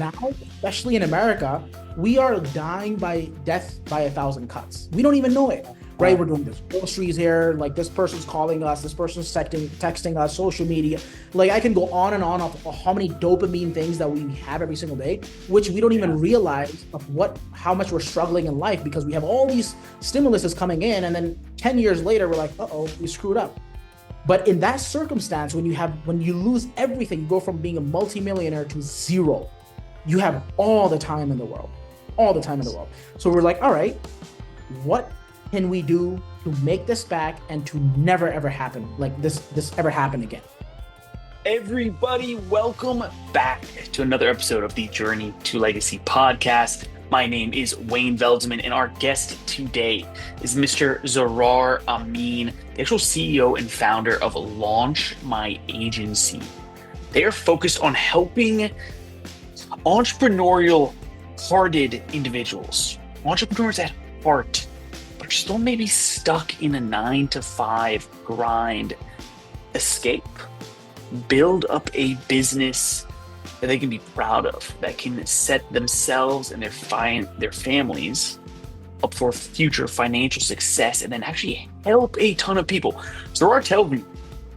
now, especially in America, we are dying by death by 1,000 cuts. We don't even know it, right? We're doing this groceries here, like this person's calling us, this person's texting us, social media. Like I can go on and on of how many dopamine things that we have every single day, which we don't even realize of how much we're struggling in life because we have all these stimuluses coming in, and then 10 years later, we're like, uh-oh, we screwed up. But in that circumstance, when you lose everything, you go from being a multimillionaire to zero. You have all the time in the world, all the time in the world. So we're like, all right, what can we do to make this back and to never ever happen like this ever happen again? Everybody, welcome back to another episode of the Journey to Legacy podcast. My name is Wayne Veldsman, and our guest today is Mr. Zarar Ameen, the actual CEO and founder of Launch My Agency. They are focused on helping entrepreneurial hearted individuals, entrepreneurs at heart, but are still maybe stuck in a 9-to-5 grind, escape, build up a business that they can be proud of, that can set themselves and their families up for future financial success, and then actually help a ton of people. Zarar tells me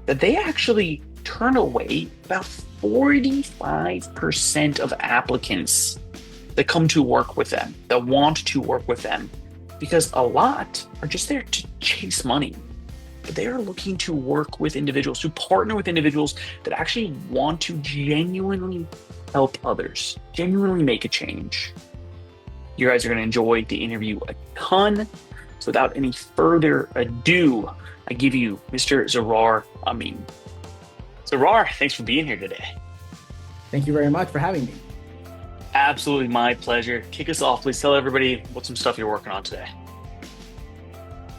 that they actually turn away about 45% of applicants that come to work with them, that want to work with them, because a lot are just there to chase money. But they are looking to work with individuals, to partner with individuals that actually want to genuinely help others, genuinely make a change. You guys are going to enjoy the interview a ton. So without any further ado, I give you Mr. Zarar Ameen. Zarar, thanks for being here today. Thank you very much for having me. Absolutely my pleasure. Kick us off. Please tell everybody what some stuff you're working on today.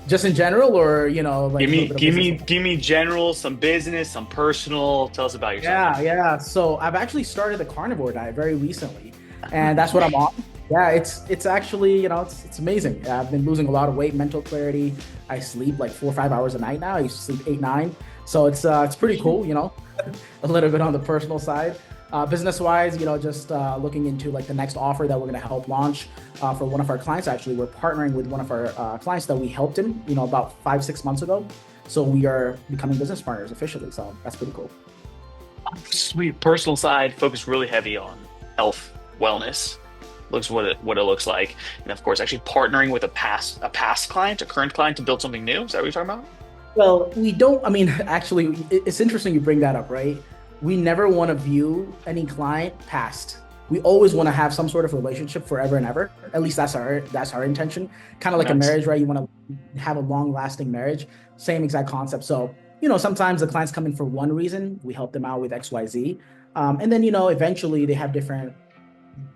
Just in general, or like give me general, some business, some personal. Tell us about yourself. Yeah. So I've actually started the carnivore diet very recently, and that's what I'm on. Yeah, it's actually it's amazing. I've been losing a lot of weight, mental clarity. I sleep like 4 or 5 hours a night now. I used to sleep 8, 9. So it's pretty cool. A little bit on the personal side. Business wise, just looking into like the next offer that we're going to help launch for one of our clients. Actually, we're partnering with one of our clients that we helped him, about 5-6 months ago. So we are becoming business partners officially. So that's pretty cool. Sweet. Personal side, focus really heavy on health, wellness. Looks what it looks like, and of course, actually partnering with a past client, a current client to build something new. Is that what you're talking about? Well, we don't. I mean, actually, it's interesting you bring that up, right? We never want to view any client past. We always want to have some sort of relationship forever and ever. At least that's our intention. Kind of like a marriage, right? You want to have a long lasting marriage. Same exact concept. So, sometimes the clients come in for one reason. We help them out with XYZ. And then, eventually they have different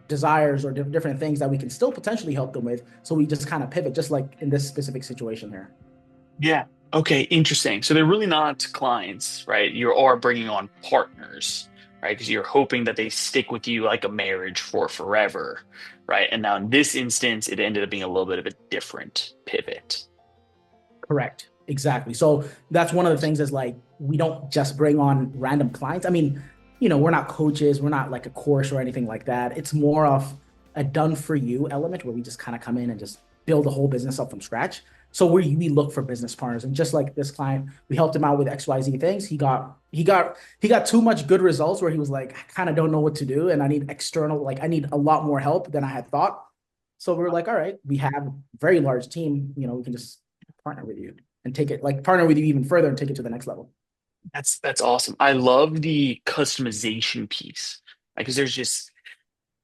desires or different things that we can still potentially help them with. So we just kind of pivot, just like in this specific situation here. Yeah. Okay. Interesting. So they're really not clients, right? You are bringing on partners, right? Because you're hoping that they stick with you like a marriage for forever, right? And now in this instance, it ended up being a little bit of a different pivot. Correct. Exactly. So that's one of the things is like, we don't just bring on random clients. I mean, we're not coaches. We're not like a course or anything like that. It's more of a done for you element where we just kind of come in and just build a whole business up from scratch. So we look for business partners, and just like this client, we helped him out with XYZ things. He got too much good results where he was like, I kind of don't know what to do, and I need I need a lot more help than I had thought. So we were like, all right, we have a very large team. We can just partner with you and partner with you even further and take it to the next level. That's awesome. I love the customization piece, right? Because there's just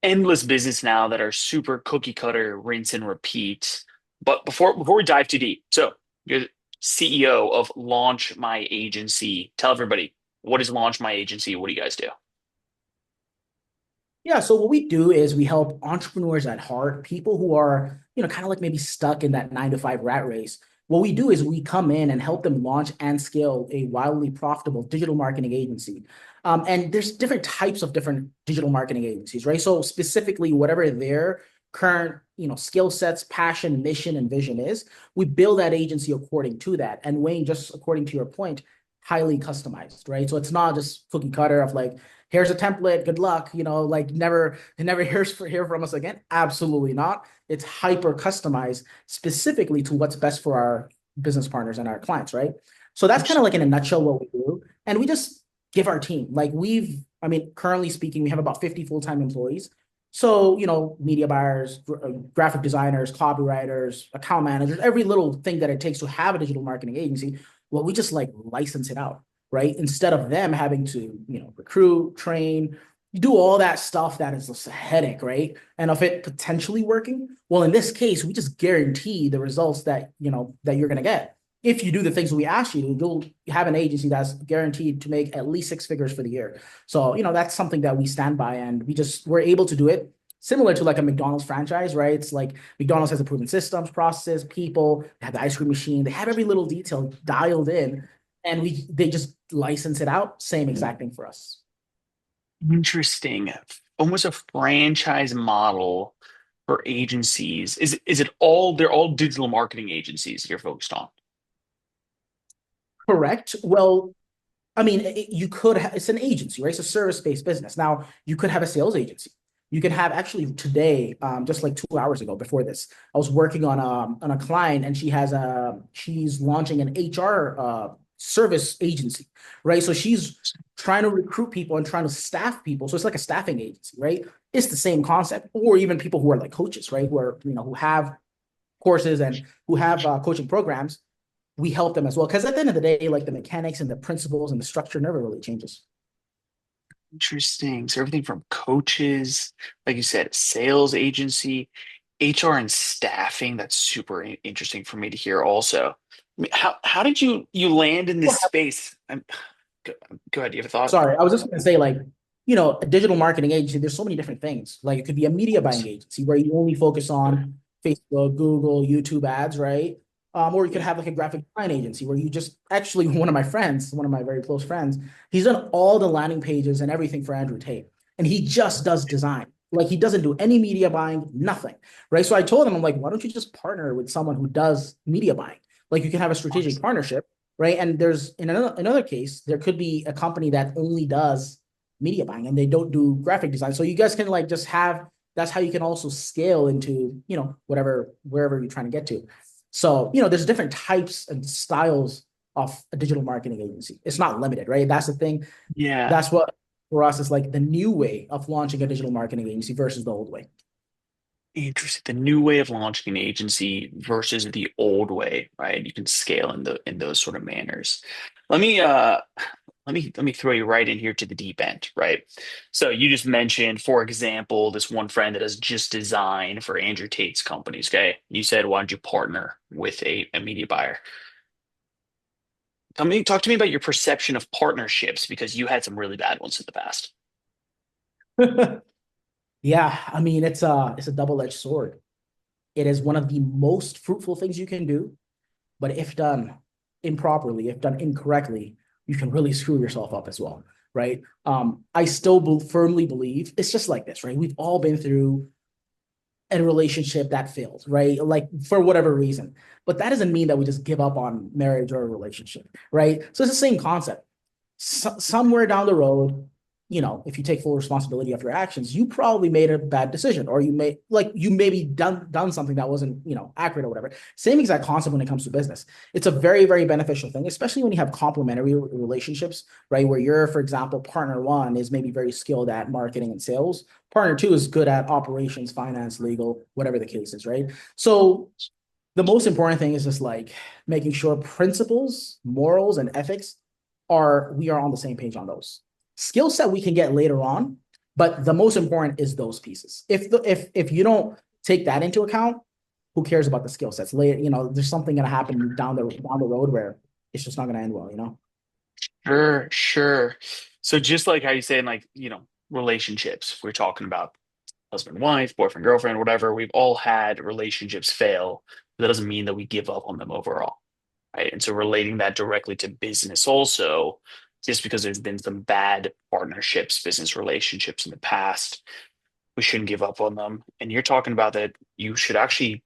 endless business now that are super cookie cutter, rinse and repeat. But before we dive too deep, so you're the CEO of Launch My Agency. Tell everybody, what is Launch My Agency? What do you guys do? Yeah, so what we do is we help entrepreneurs at heart, people who are, kind of like maybe stuck in that 9-to-5 rat race. What we do is we come in and help them launch and scale a wildly profitable digital marketing agency. And there's different types of different digital marketing agencies, right? So specifically, whatever their current, skill sets, passion, mission, and vision is, we build that agency according to that. And Wayne, just according to your point, highly customized, right? So it's not just cookie cutter of like, here's a template, good luck, like never hear from us again. Absolutely not. It's hyper customized specifically to what's best for our business partners and our clients, right? So that's kind of like in a nutshell what we do. And we just give our team, like I mean, currently speaking, we have about 50 full-time employees. So, media buyers, graphic designers, copywriters, account managers, every little thing that it takes to have a digital marketing agency, well, we just like license it out, right? Instead of them having to, recruit, train, do all that stuff that is just a headache, right? And of it potentially working, well, in this case, we just guarantee the results that you're going to get. If you do the things we ask you to, you'll have an agency that's guaranteed to make at least six figures for the year. So, that's something that we stand by, and we're able to do it similar to like a McDonald's franchise, right? It's like McDonald's has a proven systems, processes, people, they have the ice cream machine, they have every little detail dialed in, and they just license it out. Same exact thing for us. Interesting. Almost a franchise model for agencies. Is it all they're all digital marketing agencies you're focused on? Correct. Well, I mean, you could it's an agency, right? It's a service-based business. Now, you could have a sales agency. You can have actually today, just like 2 hours ago before this, I was working on a client, and she's launching an HR service agency, right? So she's trying to recruit people and trying to staff people. So it's like a staffing agency, right? It's the same concept. Or even people who are like coaches, right? Who have courses and who have coaching programs, we help them as well. Because at the end of the day, like the mechanics and the principles and the structure never really changes. Interesting. So everything from coaches, like you said, sales agency, HR and staffing. That's super interesting for me to hear also. I mean, how did you land in this Well, space? Go ahead. Do you have a thought? sorry, I was just going to say, like, a digital marketing agency, there's so many different things. Like, it could be a media buying agency where you only focus on Facebook, Google, YouTube ads, right? Or you could have like a graphic design agency where you just actually, one of my very close friends, he's done all the landing pages and everything for Andrew Tate. And he just does design. Like, he doesn't do any media buying, nothing. Right. So I told him, I'm like, why don't you just partner with someone who does media buying? Like, you can have a strategic partnership, right? And there's in another case, there could be a company that only does media buying and they don't do graphic design. So you guys can like just have that's how you can also scale into, wherever you're trying to get to. So, there's different types and styles of a digital marketing agency. It's not limited, right? That's the thing. Yeah. That's what for us is like the new way of launching a digital marketing agency versus the old way. Interesting. The new way of launching an agency versus the old way, right? You can scale in those sort of manners. Let me let me throw you right in here to the deep end, right? So you just mentioned, for example, this one friend that does just design for Andrew Tate's companies. Okay. You said, why don't you partner with a media buyer? Talk to me about your perception of partnerships because you had some really bad ones in the past. Yeah, I mean it's a double-edged sword. It is one of the most fruitful things you can do, but if done improperly, if done incorrectly, you can really screw yourself up as well, right? I still firmly believe it's just like this, right? We've all been through a relationship that failed, right? Like for whatever reason. But that doesn't mean that we just give up on marriage or a relationship, right? So it's the same concept. Somewhere down the road, if you take full responsibility of your actions, you probably made a bad decision, or you maybe done something that wasn't, accurate or whatever. Same exact concept when it comes to business. It's a very, very beneficial thing, especially when you have complementary relationships, right? Where you're, for example, partner one is maybe very skilled at marketing and sales. Partner two is good at operations, finance, legal, whatever the case is, right? So the most important thing is just like making sure principles, morals, and ethics we are on the same page on those. Skill set we can get later on, but the most important is those pieces. If you don't take that into account, who cares about the skill sets? Later, there's something gonna happen down the road where it's just not gonna end well, Sure, sure. So just like how you say in like, relationships, we're talking about husband, wife, boyfriend, girlfriend, whatever. We've all had relationships fail. That doesn't mean that we give up on them overall, right? And so relating that directly to business also, just because there's been some bad partnerships, business relationships in the past, we shouldn't give up on them. And you're talking about that you should actually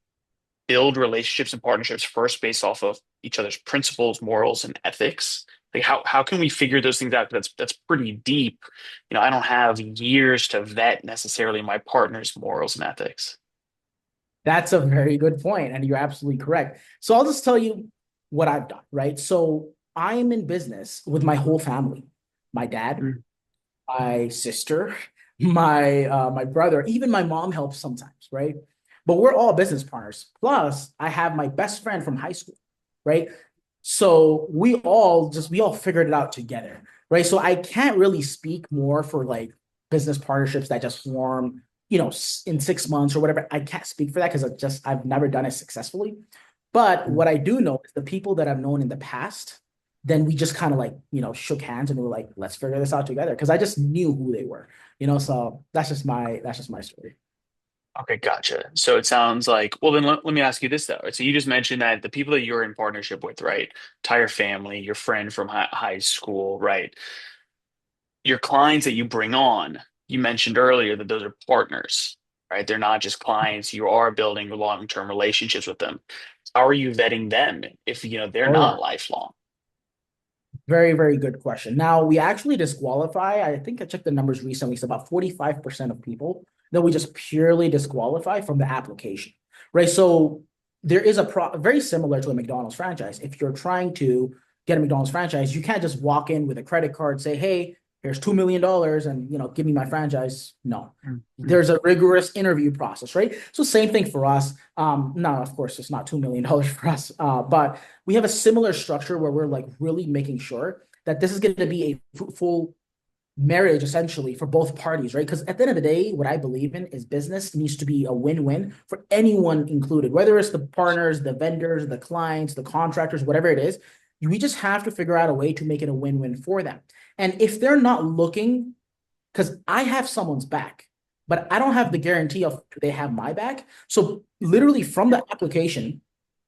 build relationships and partnerships first based off of each other's principles, morals, and ethics Like how can we figure those things out? That's pretty deep. I don't have years to vet necessarily my partner's morals and ethics. That's a very good point, and you're absolutely correct. So I'll just tell you what I've done, right? So I'm in business with my whole family, my dad, Mm. my sister, my brother, even my mom helps sometimes, right? But we're all business partners. Plus, I have my best friend from high school, right? So we all figured it out together, right? So I can't really speak more for like business partnerships that just form, in 6 months or whatever. I can't speak for that because I've never done it successfully. But Mm. what I do know is the people that I've known in the past, then we just kind of like, shook hands and we were like, let's figure this out together. Because I just knew who they were, so that's just my story. Okay, gotcha. So it sounds like, well, then let me ask you this though. So you just mentioned that the people that you're in partnership with, right? Entire family, your friend from high school, right? Your clients that you bring on, you mentioned earlier that those are partners, right? They're not just clients. You are building long-term relationships with them. How are you vetting them if they're Oh yeah. not lifelong? Very, very good question. Now, we actually disqualify. I think I checked the numbers recently. It's about 45% of people that we just purely disqualify from the application, right? So there is very similar to a McDonald's franchise. If you're trying to get a McDonald's franchise, you can't just walk in with a credit card, say, hey, here's $2 million and, give me my franchise. No, Mhm. there's a rigorous interview process, right? So same thing for us. Now, of course, it's not $2 million for us, but we have a similar structure where we're like really making sure that this is going to be a fruitful marriage essentially for both parties, right? Because at the end of the day, what I believe in is business needs to be a win-win for anyone included, whether it's the partners, the vendors, the clients, the contractors, whatever it is. We just have to figure out a way to make it a win-win for them. And if they're not looking, because I have someone's back, but I don't have the guarantee of do they have my back. So literally from the application,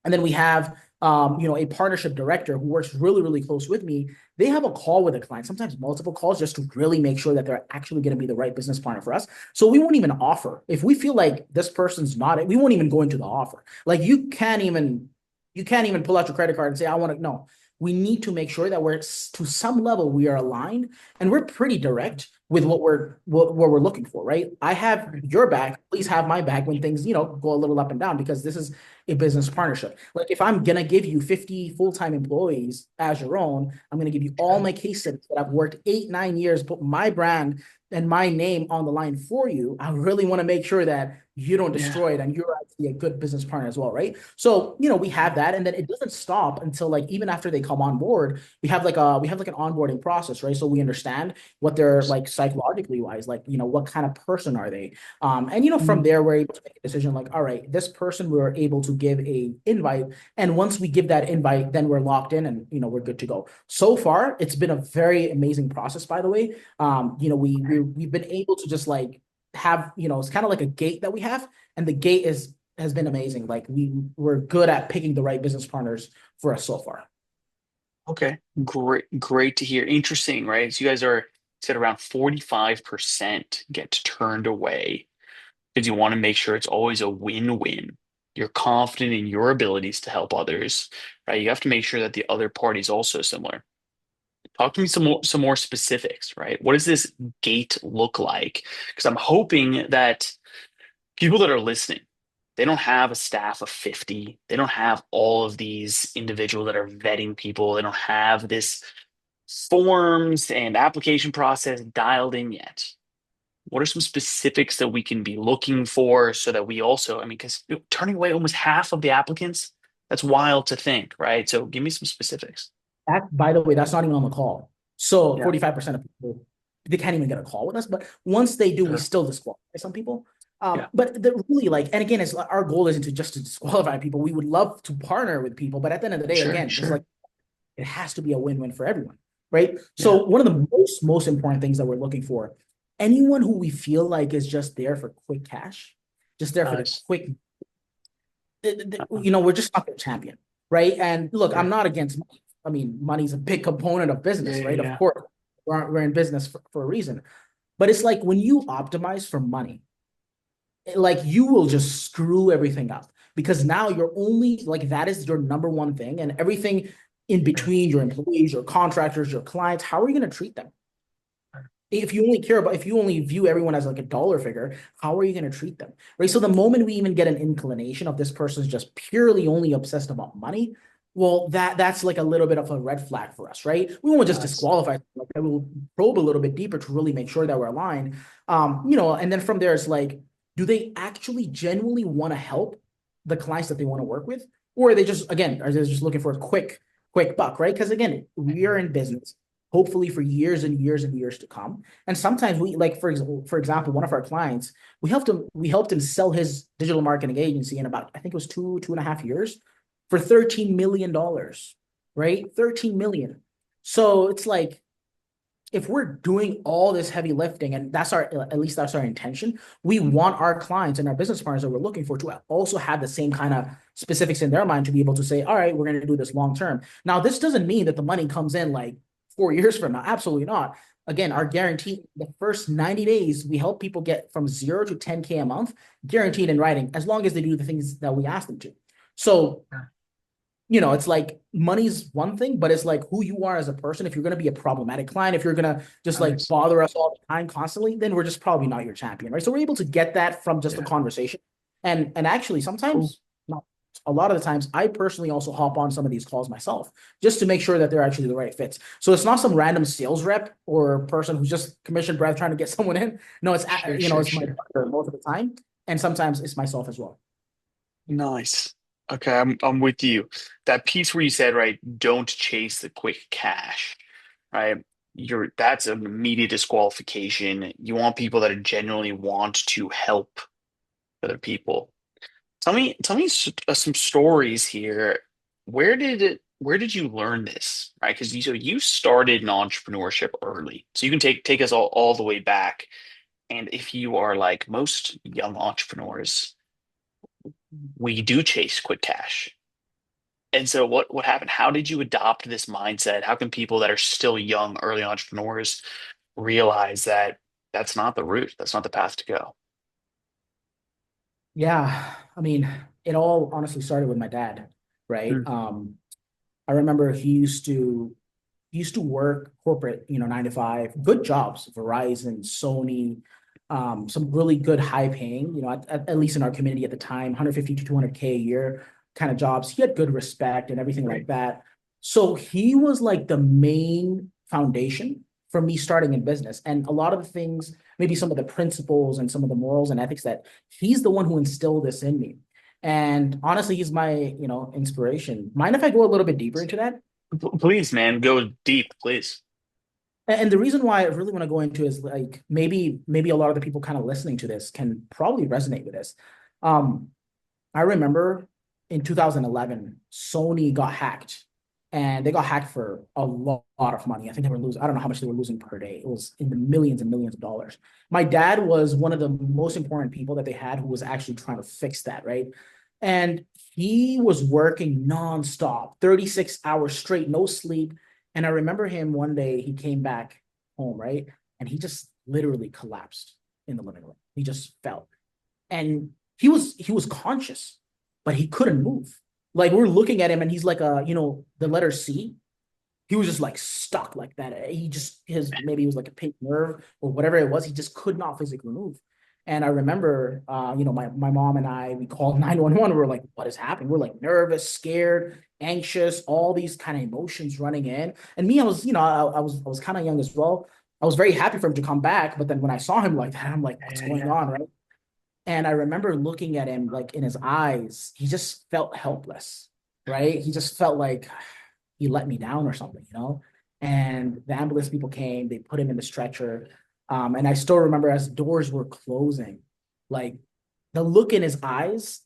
and then we have a partnership director who works really, really close with me. They have a call with a client, sometimes multiple calls, just to really make sure that they're actually going to be the right business partner for us. So we won't even offer if we feel like this person's not. We won't even go into the offer. Like you can't even pull out your credit card and say I want to. No, we need to make sure that we're to some level we are aligned and we're pretty direct with what we're looking for, right? I have your back, please have my back when things, go a little up and down because this is a business partnership. Like if I'm gonna give you 50 full-time employees as your own, I'm gonna give you all my case studies that I've worked 8, 9 years, put my brand and my name on the line for you. I really want to make sure that you don't Yeah. destroy it and you're actually a good business partner as well, right? So, we have that, and then it doesn't stop until like even after they come on board, we have like an onboarding process, right? So we understand what they're like psychologically wise, like what kind of person are they, and from Mm. there we're able to make a decision like, all right, this person we're able to give a invite, and once we give that invite, then we're locked in and we're good to go. So far, it's been a very amazing process, by the way. We've been able to just like have it's kind of like a gate that we have, and the gate has been amazing. Like we're good at picking the right business partners for us so far. Okay. Great to hear. Interesting, right? So you guys are said around 45% get turned away because you want to make sure it's always a win-win. You're confident in your abilities to help others, right? You have to make sure that the other party is also similar. Talk to me some more specifics, right? What does this gate look like? Because I'm hoping that people that are listening, they don't have a staff of 50. They don't have all of these individuals that are vetting people. They don't have this forms and application process dialed in yet. What are some specifics that we can be looking for so that we also, I mean, because turning away almost half of the applicants, that's wild to think, right? So give me some specifics. That, by the way, that's not even on the call. So Yeah. 45% of people, they can't even get a call with us. But once they do, we Sure. still disqualify some people. Yeah. But really like, and again, it's our goal isn't to just to disqualify people. We would love to partner with people, but at the end of the day, Sure. again, just Sure. like it has to be a win-win for everyone, right? Yeah. So one of the most important things that we're looking for, anyone who we feel like is just there for quick cash, just there for the Nice. quick, Uh-uh. we're just not their champion, right? And look, I'm Sure. not against money. I mean, money's a big component of Yeah. business, Yeah. right? Of Yeah. course, we're in business for a reason. But it's like when you optimize for money, like you will just screw everything up because now you're only like that is your number one thing, and everything in between your employees, your contractors, your clients, how are you going to treat them? If you only care about, if you only view everyone as like a dollar figure, how are you going to treat them? Right. So the moment we even get an inclination of this person's just purely only obsessed about money, well, that's like a little bit of a red flag for us, right? We won't just Nice. disqualify. Like, we'll probe a little bit deeper to really make sure that we're aligned. And then from there, it's like, do they actually genuinely want to help the clients that they want to work with, or are they just, again, are they just looking for a quick buck, right? Because again, we are in business, hopefully for years and years and years to come. And sometimes we, like, for example, one of our clients, we helped him sell his digital marketing agency in about, I think it was 2.5 years, for $13 million, right? 13 million. So it's like, if we're doing all this heavy lifting, and that's our, at least that's our intention, we want our clients and our business partners that we're looking for to also have the same kind of specifics in their mind to be able to say, all right, we're going to do this long term. Now, this doesn't mean that the money comes in like 4 years from now. Absolutely not. Again, our guarantee, the first 90 days, we help people get from 0 to 10K a month, guaranteed in writing, as long as they do the things that we ask them to. So it's like money's one thing, but it's like who you are as a person. If you're going to be a problematic client, if you're going to just like Nice. bother us all the time constantly, then we're just probably not your champion, right? So we're able to get that from just the Yeah. conversation. And actually Cool. sometimes, not a lot of the times, I personally also hop on some of these calls myself just to make sure that they're actually the right fits. So it's not some random sales rep or person who's just commission breath trying to get someone in. No, Sure, sure, it's my sure. partner most of the time. And sometimes it's myself as well. Nice. Okay, I'm with you. That piece where you said, right, don't chase the quick cash, right? That's an immediate disqualification. You want people that genuinely want to help other people. Tell me some stories here. Where did you learn this, right? Because you started in entrepreneurship early, so you can take us all the way back. And if you are like most young entrepreneurs, we do chase quick cash. And so what happened? How did you adopt this mindset? How can people that are still young, early entrepreneurs realize that that's not the route, that's not the path to go? Yeah, I mean, it all honestly started with my dad, right? Mm, I remember he used to work corporate, 9 to 5, good jobs, Verizon, Sony, some really good high paying, at least in our community at the time, 150 to 200K a year kind of jobs. He had good respect and everything like great. that. So he was like the main foundation for me starting in business. And a lot of the things, maybe some of the principles and some of the morals and ethics, that he's the one who instilled this in me. And honestly, he's my, inspiration. Mind if I go a little bit deeper into that? Please, man, go deep, please. And the reason why I really want to go into is, like, maybe a lot of the people kind of listening to this can probably resonate with this. Um, I remember in 2011, Sony got hacked, and they got hacked for a lot of money. I think they were losing, I don't know how much they were losing per day. It was in the millions and millions of dollars. My dad was one of the most important people that they had who was actually trying to fix that, right? And he was working nonstop, 36 hours straight, no sleep. And I remember him one day, he came back home, right? And he just literally collapsed in the living room. He just fell. And he was conscious, but he couldn't move. Like, we're looking at him and he's like the letter C. He was just like stuck like that. He just, his, maybe it was like a pink nerve or whatever it was. He just could not physically move. And I remember, my mom and I, we called 911. We were like, what is happening? We're like nervous, scared, anxious, all these kind of emotions running in. And me, I was, I was kind of young as well. I was very happy for him to come back. But then when I saw him like that, I'm like, what's Yeah, going yeah. on? Right. And I remember looking at him, like, in his eyes, he just felt helpless, right? He just felt like he let me down or something. And the ambulance people came, they put him in the stretcher. And I still remember as doors were closing, like, the look in his eyes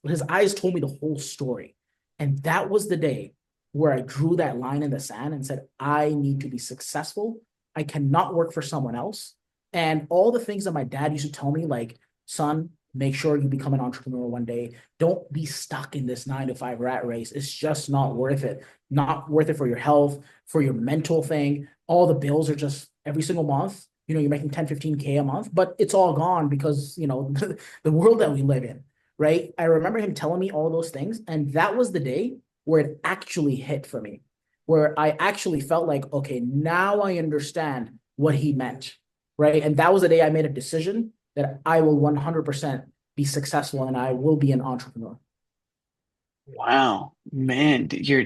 told me the whole story. And that was the day where I drew that line in the sand and said, I need to be successful. I cannot work for someone else. And all the things that my dad used to tell me, like, son, make sure you become an entrepreneur one day. Don't be stuck in this 9 to 5 rat race. It's just not worth it. Not worth it for your health, for your mental thing. All the bills are just every single month. You're making 10, 15K a month, but it's all gone because, the world that we live in, right? I remember him telling me all those things. And that was the day where it actually hit for me. where I actually felt like, okay, now I understand what he meant, right? And that was the day I made a decision that I will 100% be successful and I will be an entrepreneur. Wow, man, your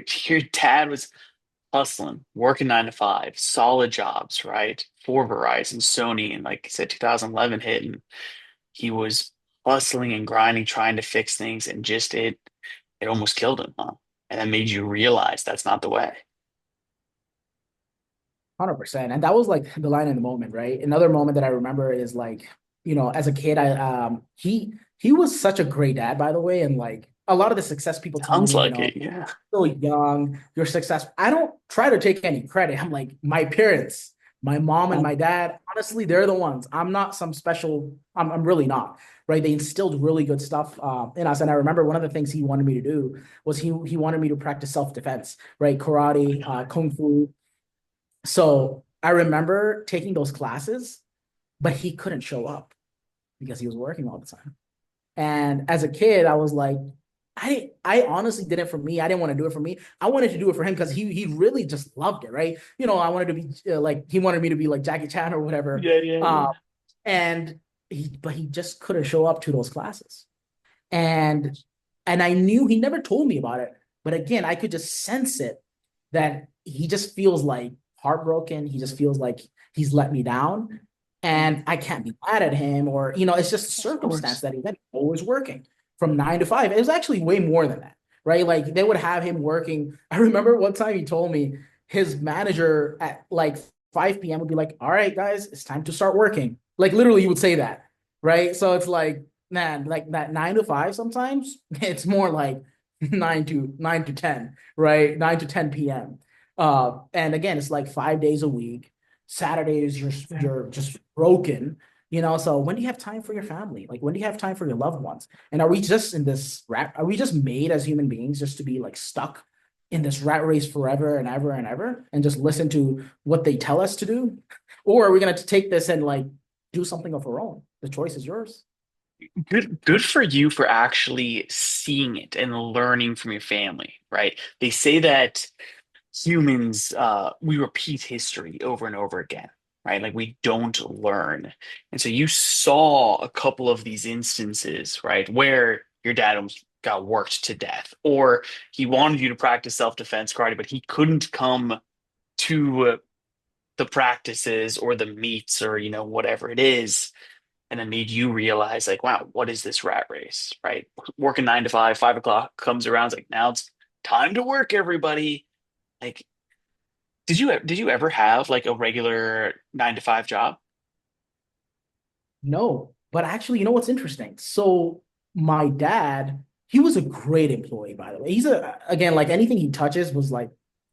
dad was hustling, working 9 to 5, solid jobs, right? For Verizon, Sony, and like you said, 2011 hit, and he was hustling and grinding, trying to fix things, and just it almost killed him, huh? And that made you realize that's not the way. 100%. And that was like the line in the moment, right? Another moment that I remember is like, as a kid, he was such a great dad, by the way. And like a lot of the success people tell Sounds me, like it, yeah. so young, you're successful. I don't try to take any credit. I'm like, my parents, my mom and Oh, my dad, honestly, they're the ones. I'm not some special, I'm really not. Right. They instilled really good stuff in us. And I remember one of the things he wanted me to do was he wanted me to practice self-defense, right? Karate, kung fu. So I remember taking those classes, but he couldn't show up because he was working all the time. And as a kid, I was like, I honestly did it for me. I didn't want to do it for me. I wanted to do it for him because he really just loved it, right? I wanted to be like he wanted me to be like Jackie Chan or whatever. yeah, yeah, yeah. And he just couldn't show up to those classes. And and I knew he never told me about it, but again, I could just sense it that he just feels like heartbroken. He just feels like he's let me down. Mm, And I can't be mad at him, or it's just a of circumstance course. that he's always working from 9 to 5. It was actually way more than that, right? Like they would have him working. I remember one time he told me his manager at like 5 p.m. would be like, "All right, guys, it's time to start working." Like literally, he would say that, right? So it's like, man, like that 9 to 5 sometimes it's more like nine to 10, right? 9 to 10 p.m. And again, it's like 5 days a week. Saturdays Yeah. you're just broken, So when do you have time for your family? Like when do you have time for your loved ones? And are we just in this rat? Are we just made as human beings just to be like stuck in this rat race forever and ever and ever, and just listen to what they tell us to do? Or are we gonna take this and like do something of our own? The choice is yours. Good for you for actually seeing it and learning from your family, right? They say that humans we repeat history over and over again, right? Like we don't learn. And so you saw a couple of these instances, right, where your dad almost got worked to death, or he wanted you to practice self-defense karate, but he couldn't come to the practices or the meets or whatever it is, and then made you realize like, wow, what is this rat race, right? Working 9 to 5, 5 o'clock comes around, it's like now it's time to work, everybody. Like, did you ever have like a regular 9 to 5 job? No, but actually, you know what's interesting? So my dad, he was a great employee, by the way. He's a again, like anything he touches was like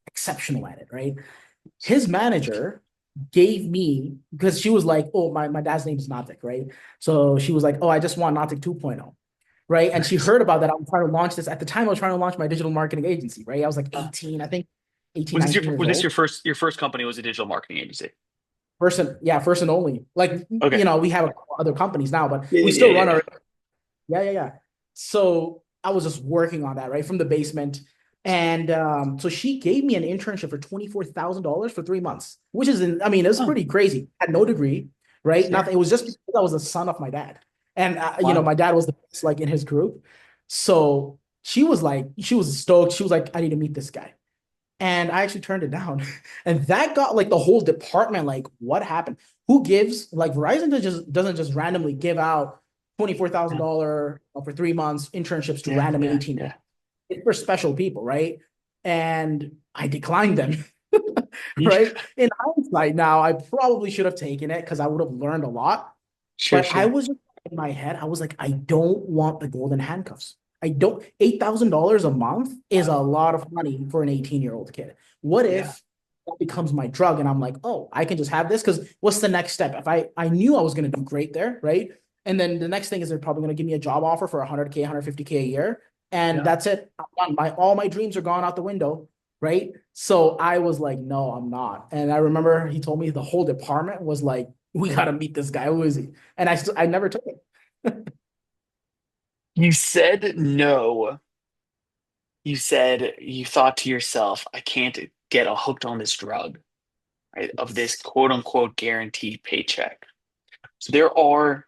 exceptional at it, right? His manager gave me because she was like, oh, my dad's name is Natik, right? So she was like, oh, I just want Natik 2.0, right? And she Nice. heard about that. I was trying to launch this. At the time, I was trying to launch my digital marketing agency, right? I was like Uh, 18, I think 18, was this your 19 years was this old. your first company was a digital marketing agency? Yeah, first and only. Like, Okay. we have other companies now, but Yeah, we yeah, still yeah, run yeah. our. Yeah, yeah, yeah. So I was just working on that, right, from the basement. And so she gave me an internship for $24,000 for 3 months, which is, I mean, it was Oh, pretty crazy. I had no degree, right? yeah. Nothing. It was just because I was the son of my dad. And, Wow. my dad was the best, like, in his group. So she was stoked. She was like, I need to meet this guy. And I actually turned it down. And that got like the whole department like, what happened? Who gives like Verizon doesn't just randomly give out Yeah, $24,000 for 3 months internships to yeah, random yeah, 18. yeah. It's for special people, right? And I declined them. Right? Yeah. In hindsight, now I probably should have taken it because I would have learned a lot. Sure, But I sure. was just in my head, I was like, I don't want the golden handcuffs. I don't, $8,000 a month is a lot of money for an 18-year-old kid. What Yeah, if that becomes my drug and I'm like, oh, I can just have this? Because what's the next step? If I knew I was going to do great there, right? And then the next thing is they're probably going to give me a job offer for 100K, 150K a year. And yeah. that's it. I'm done. All my dreams are gone out the window, right? So I was like, no, I'm not. And I remember he told me the whole department was like, we got to meet this guy. Who is he? And I never took it. You said no. You said you thought to yourself, I can't get hooked on this drug, right? Of this quote unquote guaranteed paycheck. So there are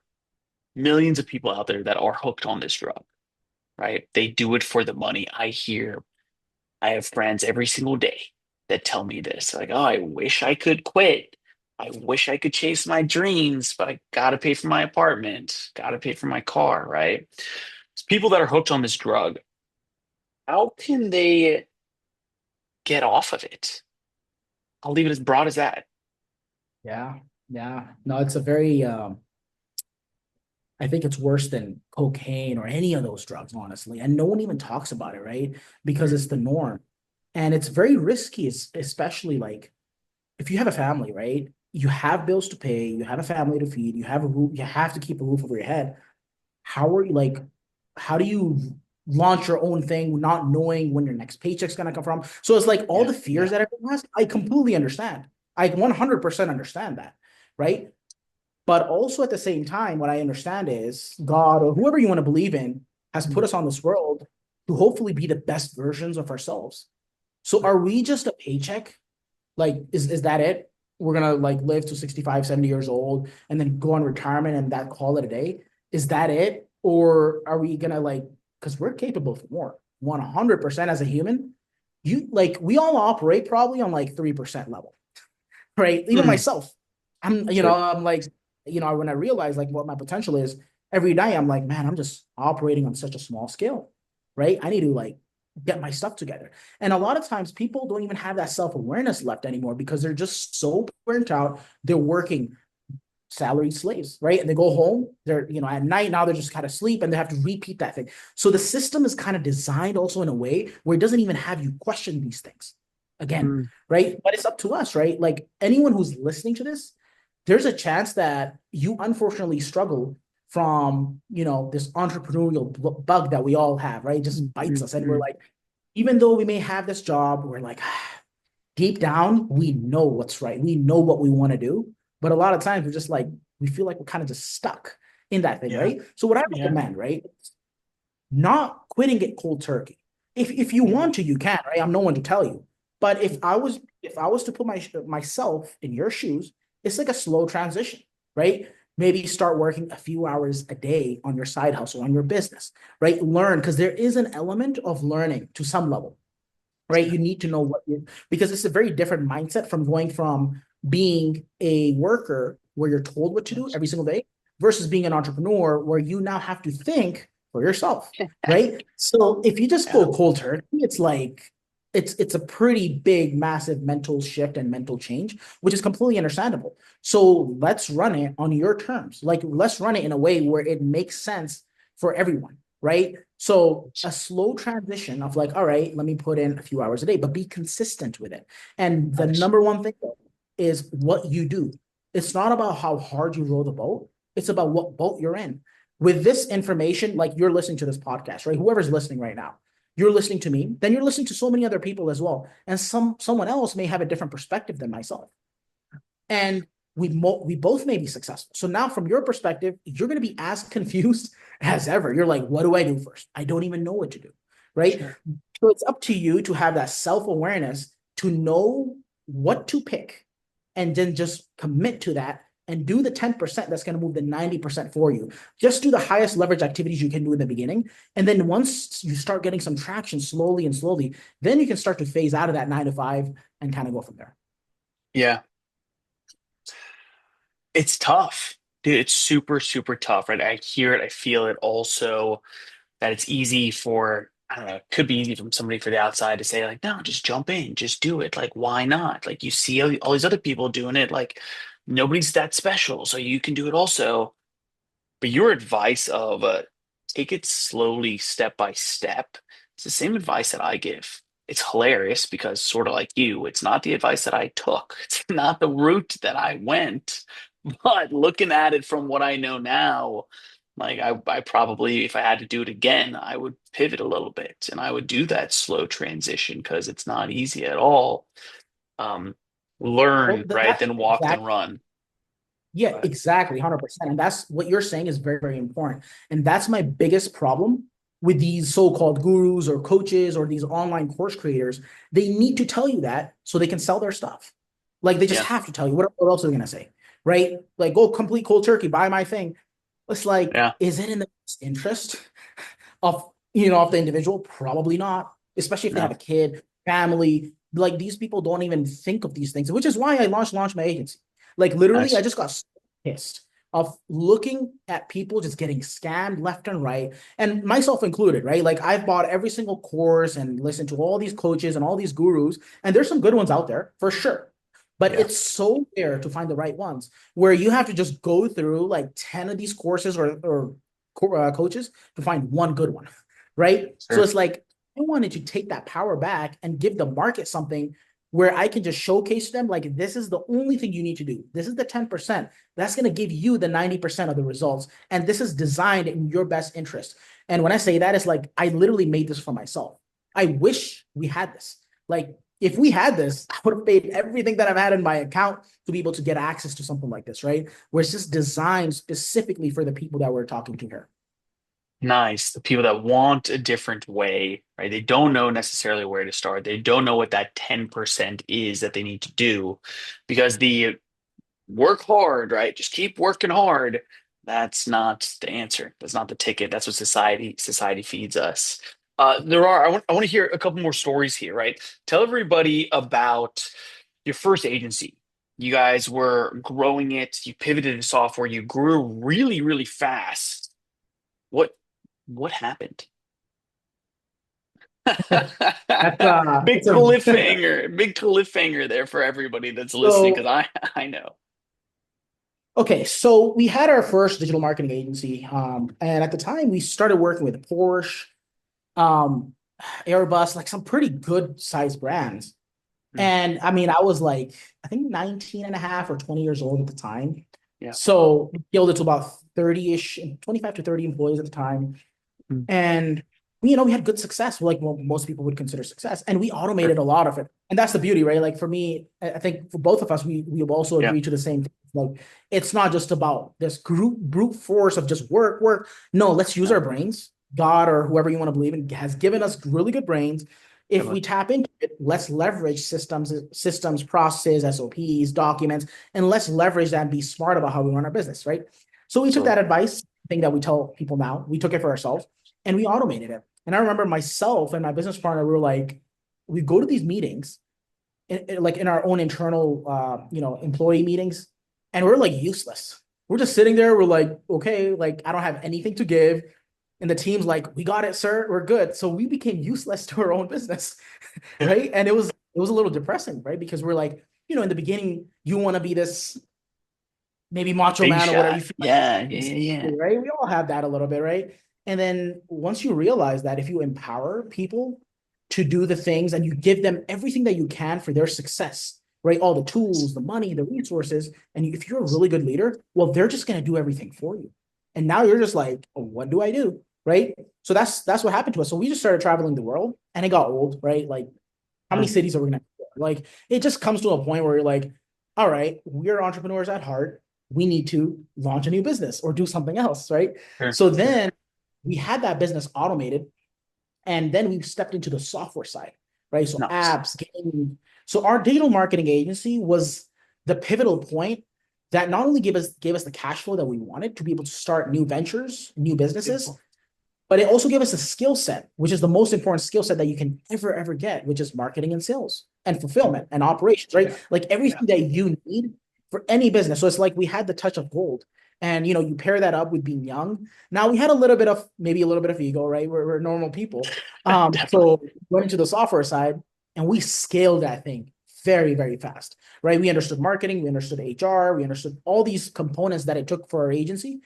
millions of people out there that are hooked on this drug, right? They do it for the money. I have friends every single day that tell me this, like, oh, I wish I could quit. I wish I could chase my dreams, but I gotta pay for my apartment, gotta pay for my car, right? It's people that are hooked on this drug. How can they get off of it? I'll leave it as broad as that. Yeah, yeah. No, it's a very I think it's worse than cocaine or any of those drugs, honestly. And no one even talks about it, right? Because it's the norm. And it's very risky, especially like if you have a family, right? You have bills to pay, you have a family to feed, you have a roof, you have to keep a roof over your head. How are you like, how do you launch your own thing not knowing when your next paycheck's gonna come from? So it's like all Yeah, the fears yeah. that everyone has, I completely understand. I 100% understand that, right? But also at the same time, what I understand is God or whoever you want to believe in has put us on this world to hopefully be the best versions of ourselves. So are we just a paycheck? Like, is that it? We're gonna like live to 65, 70 years old and then go on retirement and that call it a day? Is that it? Or are we gonna like, because we're capable of more, 100% as a human. You like we all operate probably on like 3% level, right? Even Mm, myself. I'm, sure. I'm like, when I realize like what my potential is, every day I'm like, man, I'm just operating on such a small scale, right? I need to like get my stuff together. And a lot of times people don't even have that self-awareness left anymore because they're just so burnt out. They're working salaried slaves, right? And they go home, they're, at night now they're just kind of sleep and they have to repeat that thing. So the system is kind of designed also in a way where it doesn't even have you question these things again, Mm, right? But it's up to us, right? Like anyone who's listening to this, there's a chance that you unfortunately struggle from, this entrepreneurial bug that we all have, right? It just bites mm, us. And we're mm. like, even though we may have this job, we're like, deep down, we know what's right. We know what we want to do. But a lot of times we're just like, we feel like we're kind of just stuck in that thing, Yeah, right? So what I yeah. recommend, right, not quitting it cold turkey. If you Mm, want to, you can, right? I'm no one to tell you. But if I was to put myself in your shoes, it's like a slow transition, right? Maybe start working a few hours a day on your side hustle, on your business, right? Learn because there is an element of learning to some level, right? You need to know what you because it's a very different mindset from going from being a worker where you're told what to do yes. every single day versus being an entrepreneur where you now have to think for yourself, right? So if you just Yeah. go cold turkey, it's like it's a pretty big, massive mental shift and mental change, which is completely understandable. So let's run it on your terms. Like let's run it in a way where it makes sense for everyone, right? So a slow transition of like, all right, let me put in a few hours a day, but be consistent with it. And the Nice. number one thing is what you do. It's not about how hard you row the boat. It's about what boat you're in. With this information, like you're listening to this podcast, right? Whoever's listening right now, you're listening to me, then you're listening to so many other people as well. And someone else may have a different perspective than myself. And we both may be successful. So now, from your perspective, you're going to be as confused as ever. You're like, what do I do first? I don't even know what to do, right? Sure. So it's up to you to have that self awareness to know what to pick, and then just commit to that and do the 10% that's going to move the 90% for you. Just do the highest leverage activities you can do in the beginning. And then once you start getting some traction slowly and slowly, then you can start to phase out of that 9 to 5 and kind of go from there. Yeah. It's tough. Dude, it's super, super tough, right? I hear it, I feel it also that it's easy for, I don't know, it could be easy from somebody for the outside to say, like, no, just jump in, just do it. Like, why not? Like, you see all these other people doing it, like, nobody's that special, so you can do it also. But your advice of take it slowly, step by step, it's the same advice that I give. It's hilarious because, sort of like you, it's not the advice that I took. It's not the route that I went. But looking at it from what I know now, like I probably, if I had to do it again, I would pivot a little bit and I would do that slow transition because it's not easy at all. Um, Well, learn, right? that's Then walk, then exactly. run. Yeah, But exactly, 100%. And that's what you're saying is very, very important. And that's my biggest problem. with these so-called gurus or coaches or these online course creators. They need to tell you that so they can sell their stuff. Like they just Yeah. have to tell you. What else are they gonna say? Right? Like, go complete cold turkey, buy my thing. It's like, Yeah. is it in the best interest of of the individual? Probably not, especially if they have No. a kid, family. Like, these people don't even think of these things, which is why I launched my agency. Like, literally, I Nice. just got so pissed of looking at people just getting scammed left and right, and myself included, right? Like, I've bought every single course and listened to all these coaches and all these gurus, and there's some good ones out there for sure. But Yeah. it's so rare to find the right ones where you have to just go through like 10 of these courses or coaches to find one good one, right? So Sure. it's like, I wanted to take that power back and give the market something where I can just showcase them like, this is the only thing you need to do. This is the 10%. That's going to give you the 90% of the results. And this is designed in your best interest. And when I say that, it's like, I literally made this for myself. I wish we had this. Like, if we had this, I would have paid everything that I've had in my account to be able to get access to something like this, right? Where it's just designed specifically for the people that we're talking to here. Nice. The people that want a different way, right? They don't know necessarily where to start. They don't know what that 10% is that they need to do because the work hard, right? Just keep working hard. That's not the answer. That's not the ticket. That's what society feeds us. I want to hear a couple more stories here, right? Tell everybody about your first agency. You guys were growing it, you pivoted to software, you grew really, really fast. What what happened? That's Big it's a cliffhanger there for everybody that's listening because so I know. okay. So we had our first digital marketing agency, and at the time we started working with Porsche, um, Airbus, like some pretty good sized brands. Mm. And I mean, I was like, I think 19 and a half or 20 years old at the time. Yeah. So we scaled it to about 30-ish, 25 to 30 employees at the time. Mm. And we had good success, like what most people would consider success. And we automated Sure. a lot of it. And that's the beauty, right? Like for me, I think for both of us, we have also Yeah. agreed to the same thing. Like, it's not just about this brute force of just work, work. No, let's use No. our brains. God or whoever you want to believe in has given us really good brains. If Totally. we tap into it, let's leverage systems, processes, SOPs, documents, and let's leverage that and be smart about how we run our business, right? So we took that Totally. advice, thing that we tell people now, we took it for ourselves and we automated it. And I remember myself and my business partner, we were like, we go to these meetings, like in our own internal, employee meetings, and we're like useless. We're just sitting there. We're like, okay, like I don't have anything to give. And the team's like, we got it, sir. We're good. So we became useless to our own business, Yeah. right? And it was a little depressing, right? Because we're like, in the beginning, you want to be this maybe macho Big man or whatever shot. you feel like, Yeah. Yeah. Yeah. Yeah. exactly, right? We all have that a little bit, right? And then once you realize that if you empower people to do the things and you give them everything that you can for their success, right? All the tools, the money, the resources, and if you're a really good leader, well, they're just going to do everything for you. And now you're just like, oh, what do I do? Right? So that's what happened to us. So we just started traveling the world and it got old, right? Like, how many Mm. cities are we gonna like? It just comes to a point where you're like, all right, we're entrepreneurs at heart. We need to launch a new business or do something else, right? Sure. So Sure. then we had that business automated, and then we stepped into the software side, right? So Nice. apps, gaming. So our digital marketing agency was the pivotal point that not only gave us the cash flow that we wanted to be able to start new ventures, new businesses, Beautiful. but it also gave us a skill set, which is the most important skill set that you can ever get, which is marketing and sales and Mm. fulfillment and operations, right? Yeah. Like Yeah. everything that you need for any business. So it's like we had the touch of gold. And you pair that up with being young. Now we had maybe a little bit of ego, right? We're normal people. Definitely. So we went into the software side and we scaled that thing very, very fast, right? We understood marketing, we understood HR, we understood all these components that it took for our agency.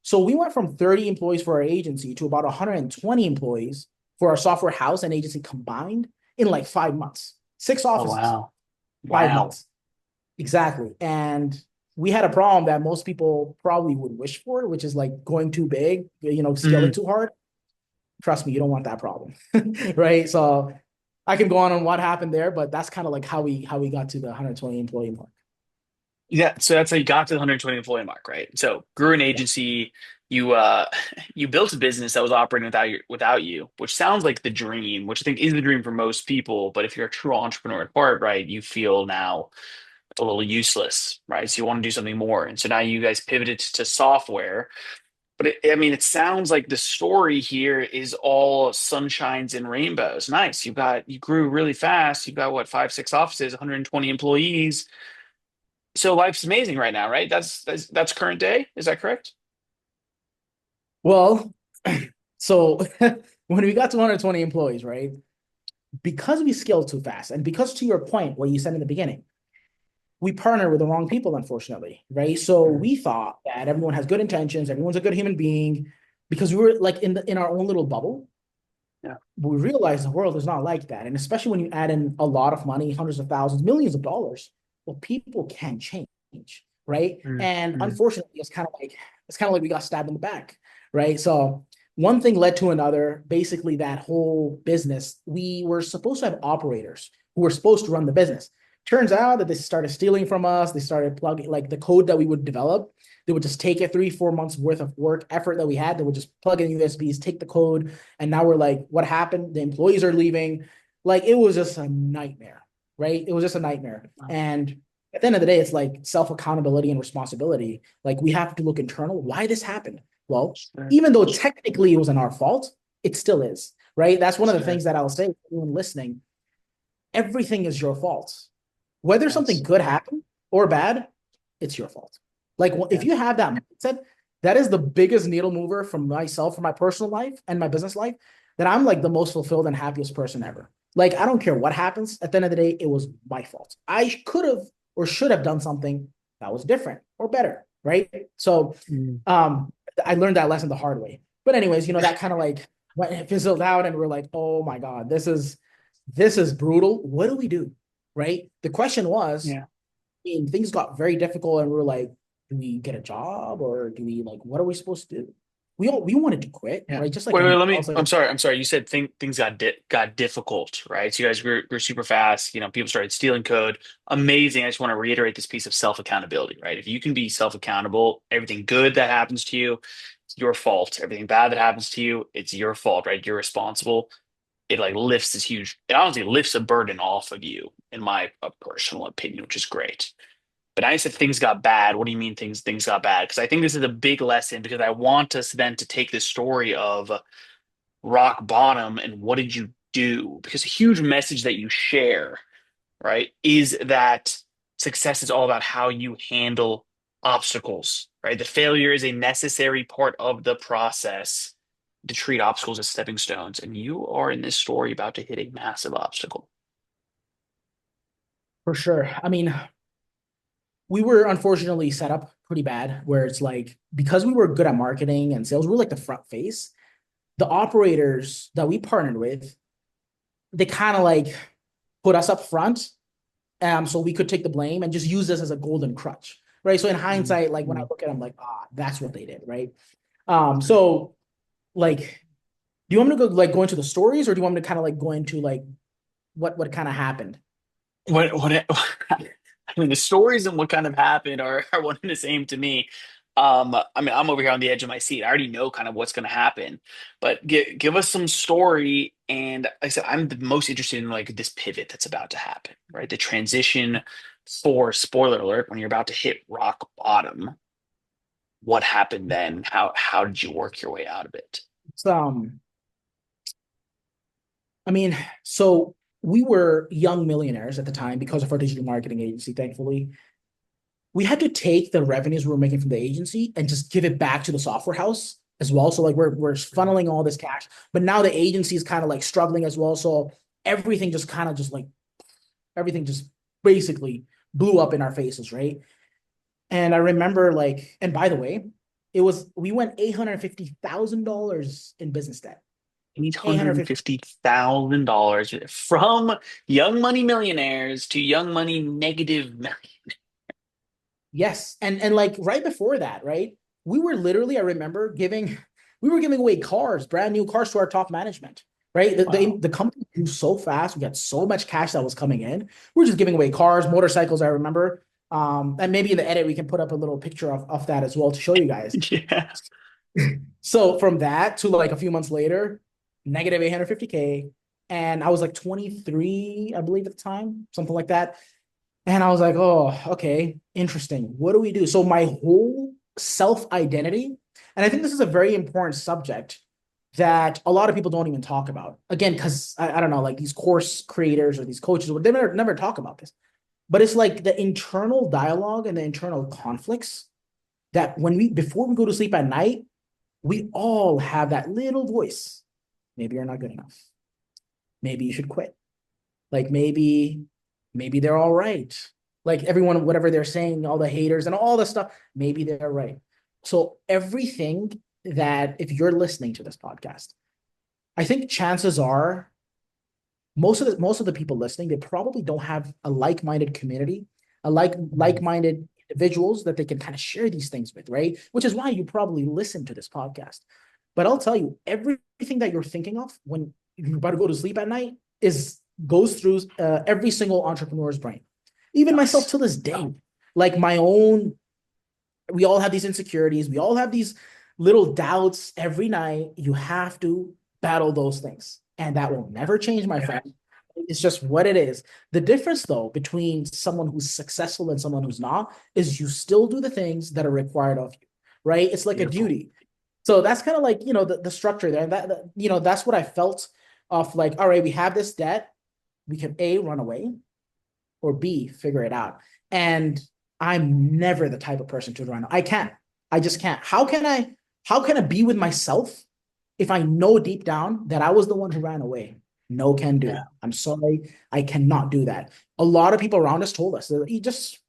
So we went from 30 employees for our agency to about 120 employees for our software house and agency combined in like 5 months, six Oh offices, wow. five Wow. months. Exactly. And we had a problem that most people probably would wish for, which is like going too big, scaling Mm. too hard. Trust me, you don't want that problem. Right. So I can go on what happened there, but that's kind of like how we got to the 120 employee mark. Yeah. So that's how you got to the 120 employee mark, right? So grew an Yeah. agency. You you built a business that was operating without you, which sounds like the dream, which I think is the dream for most people. But if you're a true entrepreneur at heart, right, you feel now a little useless, right? So you want to do something more. And so now you guys pivoted to software. But I mean, it sounds like the story here is all sunshines and rainbows. Nice. You grew really fast. You've got what, five, six offices, 120 employees. So life's amazing right now, right? That's current day. Is that correct? Well, so when we got to 120 employees, right? Because we scaled too fast, and because to your point, what you said in the beginning, we partner with the wrong people, unfortunately, right? So Mhm. we thought that everyone has good intentions, everyone's a good human being, because we were like in our own little bubble. Yeah. But we realized the world is not like that, and especially when you add in a lot of money, hundreds of thousands, millions of dollars, well, people can change, right? And Mm-hmm. unfortunately, it's kind of like we got stabbed in the back, right? So one thing led to another. Basically, that whole business, we were supposed to have operators who were supposed to run the business. Turns out that they started stealing from us. They started plugging like the code that we would develop. They would just take it 3, 4 months worth of work effort that we had. They would just plug in USBs, take the code, and now we're like, what happened? The employees are leaving. Like it was just a nightmare, right? It was just a nightmare. And at the end of the day, it's like self accountability and responsibility. Like we have to look internal. Why this happened? Well, Sure. even though technically it wasn't our fault, it still is, right? That's one of the Sure. things that I'll say to anyone listening. Everything is your fault. Whether something Yes. good happened or bad, it's your fault. Like if you Yes. have that mindset, that is the biggest needle mover from myself, for my personal life and my business life, that I'm like the most fulfilled and happiest person ever. Like I don't care what happens. At the end of the day, it was my fault. I could have or should have done something that was different or better, right? So Mm. um I learned that lesson the hard way. But anyways, that kind of like went it fizzled out and we're like, oh my God, this is brutal. What do we do? Right? The question was, Yeah. things got very difficult and we were like, do we get a job or do we like what are we supposed to do? We wanted to quit, Yeah. right? Just like Wait, anyone let me. else. Like, I'm sorry. I'm sorry. You said things got difficult, right? So you guys grew super fast. People started stealing code. Amazing. I just want to reiterate this piece of self accountability, right? If you can be self accountable, everything good that happens to you, it's your fault. Everything bad that happens to you, it's your fault, right? You're responsible. It like lifts this huge. It honestly lifts a burden off of you, in my personal opinion, which is great. But I said things got bad. What do you mean things got bad? Because I think this is a big lesson because I want us then to take this story of rock bottom and what did you do? Because a huge message that you share, right, is that success is all about how you handle obstacles, right? The failure is a necessary part of the process to treat obstacles as stepping stones. And you are in this story about to hit a massive obstacle. for sure. I mean, we were unfortunately set up pretty bad where it's like because we were good at marketing and sales, we were like the front face. The operators that we partnered with, they kind of like put us up front, so we could take the blame and just use this as a golden crutch, right? So in hindsight, like when I Mm-hmm. look at them, like that's what they did, right? So like, do you want me to go into the stories, or do you want me to kind of like go into like what kind of happened? What I mean, the stories and what kind of happened are one and the same to me. I mean, I'm over here on the edge of my seat. I already know kind of what's going to happen, but give us some story. And like I said, I'm the most interested in like this pivot that's about to happen, right? The transition for spoiler alert when you're about to hit rock bottom. What happened then? How did you work your way out of it? So, I mean, so we were young millionaires at the time because of our digital marketing agency, thankfully. We had to take the revenues we were making from the agency and just give it back to the software house as well. So like we're funneling all this cash, but now the agency is kind of like struggling as well. So everything just kind of just like everything just basically blew up in our faces, right? And I remember like, and by the way, we went $850,000 in business debt. Eight Eight hundred hundred and fifty. fifty thousand dollars from young money millionaires to young money negative. Yes, and like right before that, right? We were literally, I remember we were giving away cars, brand new cars to our top management, right? Wow. The company grew so fast, we got so much cash that was coming in. We are just giving away cars, motorcycles, I remember. And maybe in the edit we can put up a little picture of that as well to show you guys. Yeah. So from that to like a few months later, negative 850K. And I was like 23, I believe at the time, something like that. And I was like, oh, okay, interesting. What do we do? So my whole self identity, and I think this is a very important subject that a lot of people don't even talk about. Again, because I don't know, like these course creators or these coaches, they never talk about this. But it's like the internal dialogue and the internal conflicts that when we before we go to sleep at night, we all have that little voice. Maybe you're not good enough. Maybe you should quit. Like maybe they're all right. Like everyone, whatever they're saying, all the haters and all the stuff, maybe they're right. So everything that if you're listening to this podcast, I think chances are most of the people listening, they probably don't have a like-minded community, a like-minded individuals that they can kind of share these things with, right? Which is why you probably listen to this podcast. But I'll tell you, everything that you're thinking of when you're about to go to sleep at night is goes through every single entrepreneur's brain. Even myself Yes. to this day, like my own, we all have these insecurities, we all have these little doubts every night. You have to battle those things, and that will never change, my friend. It's just what it is. The difference, though, between someone who's successful and someone who's not is you still do the things that are required of you, right? It's like a Beautiful. duty. So that's kind of like, the structure there. That's what I felt of like, all right, we have this debt. We can A, run away, or B, figure it out. And I'm never the type of person to run. I can't. I just can't. How can I be with myself if I know deep down that I was the one who ran away? No can Yeah. do. I'm sorry. I cannot do that. A lot of people around us told us that you just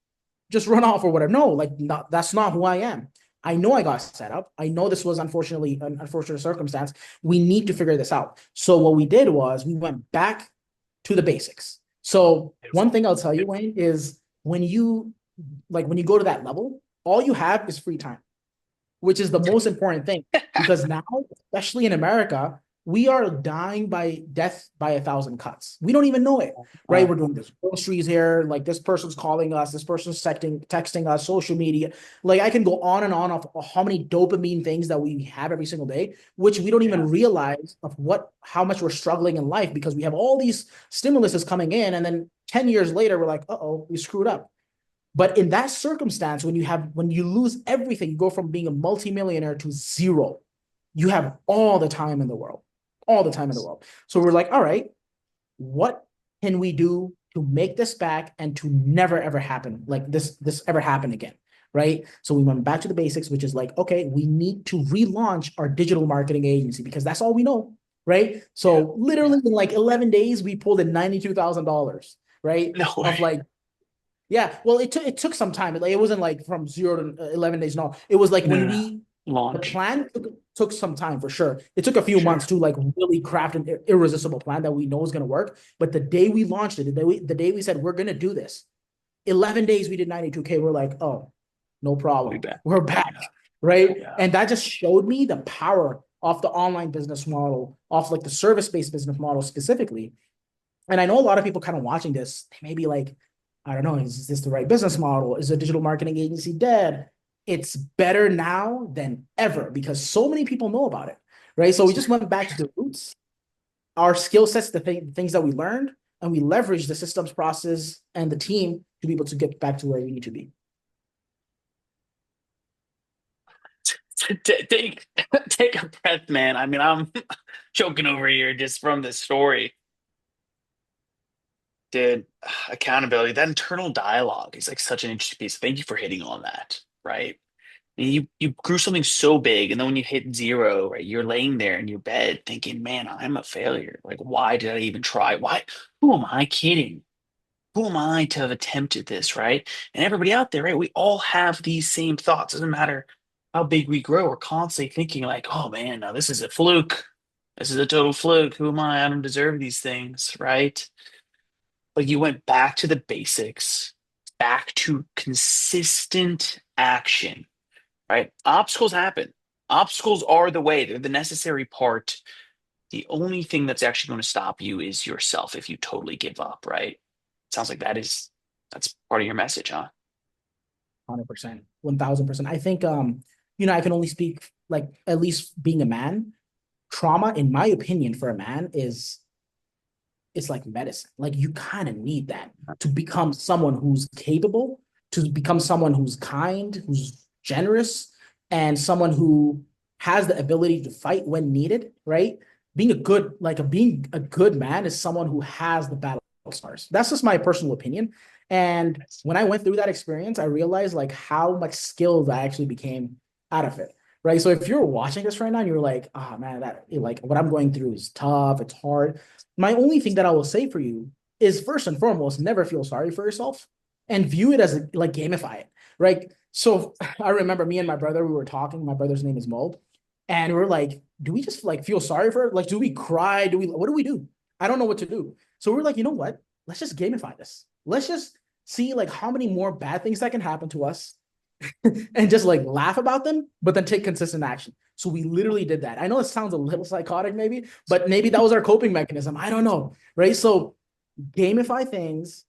run off or whatever. No, like not, that's not who I am. I know I got set up. I know this was unfortunately an unfortunate circumstance. We need to figure this out. So what we did was we went back to the basics. So one Beautiful. thing I'll tell you, Wayne, is when you go to that level, all you have is free time, which is the most important thing. Because now, especially in America, we are dying by death by 1,000 cuts. We don't even know it, right? Oh, We're doing this groceries here. Like this person's calling us, this person's texting us, social media. Like I can go on and on of how many dopamine things that we have every single day, which we don't yeah. even realize of how much we're struggling in life because we have all these stimuluses coming in, and then 10 years later, we're like, uh-oh, we screwed up. But in that circumstance, when you lose everything, you go from being a multimillionaire to zero. You have all the time in the world, all the time in the world. So we're like, all right, what can we do to make this back and to never ever happen like this ever happen again? Right. So we went back to the basics, which is like, okay, we need to relaunch our digital marketing agency because that's all we know. Right. Yeah. So literally in like 11 days, we pulled in $92,000, right? No way. Of like, yeah, well, it took some time. It wasn't like from 0 to 11 days. No, it was like No, no, when no. the Launch. plan took some time for sure. It took a few months Sure. to like really craft an irresistible plan that we know is going to work. But the day we launched it, the day we said we're going to do this, 11 days we did 92K. We're like, oh, no We problem. bet. We're back, right? Yeah. And that just showed me the power of the online business model, of like the service-based business model specifically. And I know a lot of people kind of watching this, they may be like, I don't know, is this the right business model? Is a digital marketing agency dead? It's better now than ever because so many people know about it, right? So we just went back to the roots, our skill sets, things that we learned, and we leveraged the systems process and the team to be able to get back to where we need to be. Take take a breath, man. I mean, I'm choking over here just from this story. Dude, accountability, that internal dialogue is like such an interesting piece. Thank you for hitting on that, right? And you grew something so big, and then when you hit zero, right, you're laying there in your bed thinking, "Man, I'm a failure. Like, why did I even try? Why? Who am I kidding? Who am I to have attempted this, right?" And everybody out there, right? We all have these same thoughts. Doesn't matter how big we grow. We're constantly thinking like, "Oh man, now this is a fluke. This is a total fluke. Who am I? I don't deserve these things, right?" But you went back to the basics, back to consistent action, right? Obstacles happen. Obstacles are the way, they're the necessary part. The only thing that's actually going to stop you is yourself if you totally give up, right? Sounds like that's part of your message, huh? 100%, 1,000%. I think, I can only speak like at least being a man, trauma, in my opinion, for a man is it's like medicine. Like you kind of need that to become someone who's capable, to become someone who's kind, who's generous, and someone who has the ability to fight when needed, right? Being a good man is someone who has the battle scars. That's just my personal opinion. And when I went through that experience, I realized like how much skills I actually became out of it. Right. So if you're watching this right now and you're like, oh man, that like what I'm going through is tough, it's hard. My only thing that I will say for you is first and foremost, never feel sorry for yourself and view it as like gamify it. Right. So I remember me and my brother, we were talking. My brother's name is Mo. And we are like, do we just like feel sorry for it? Like, do we cry? What do we do? I don't know what to do. So we're like, you know what? Let's just gamify this. Let's just see like how many more bad things that can happen to us and just like laugh about them, but then take consistent action. So we literally did that. I know it sounds a little psychotic, maybe, but maybe that was our coping mechanism. I don't know. Right. So gamify things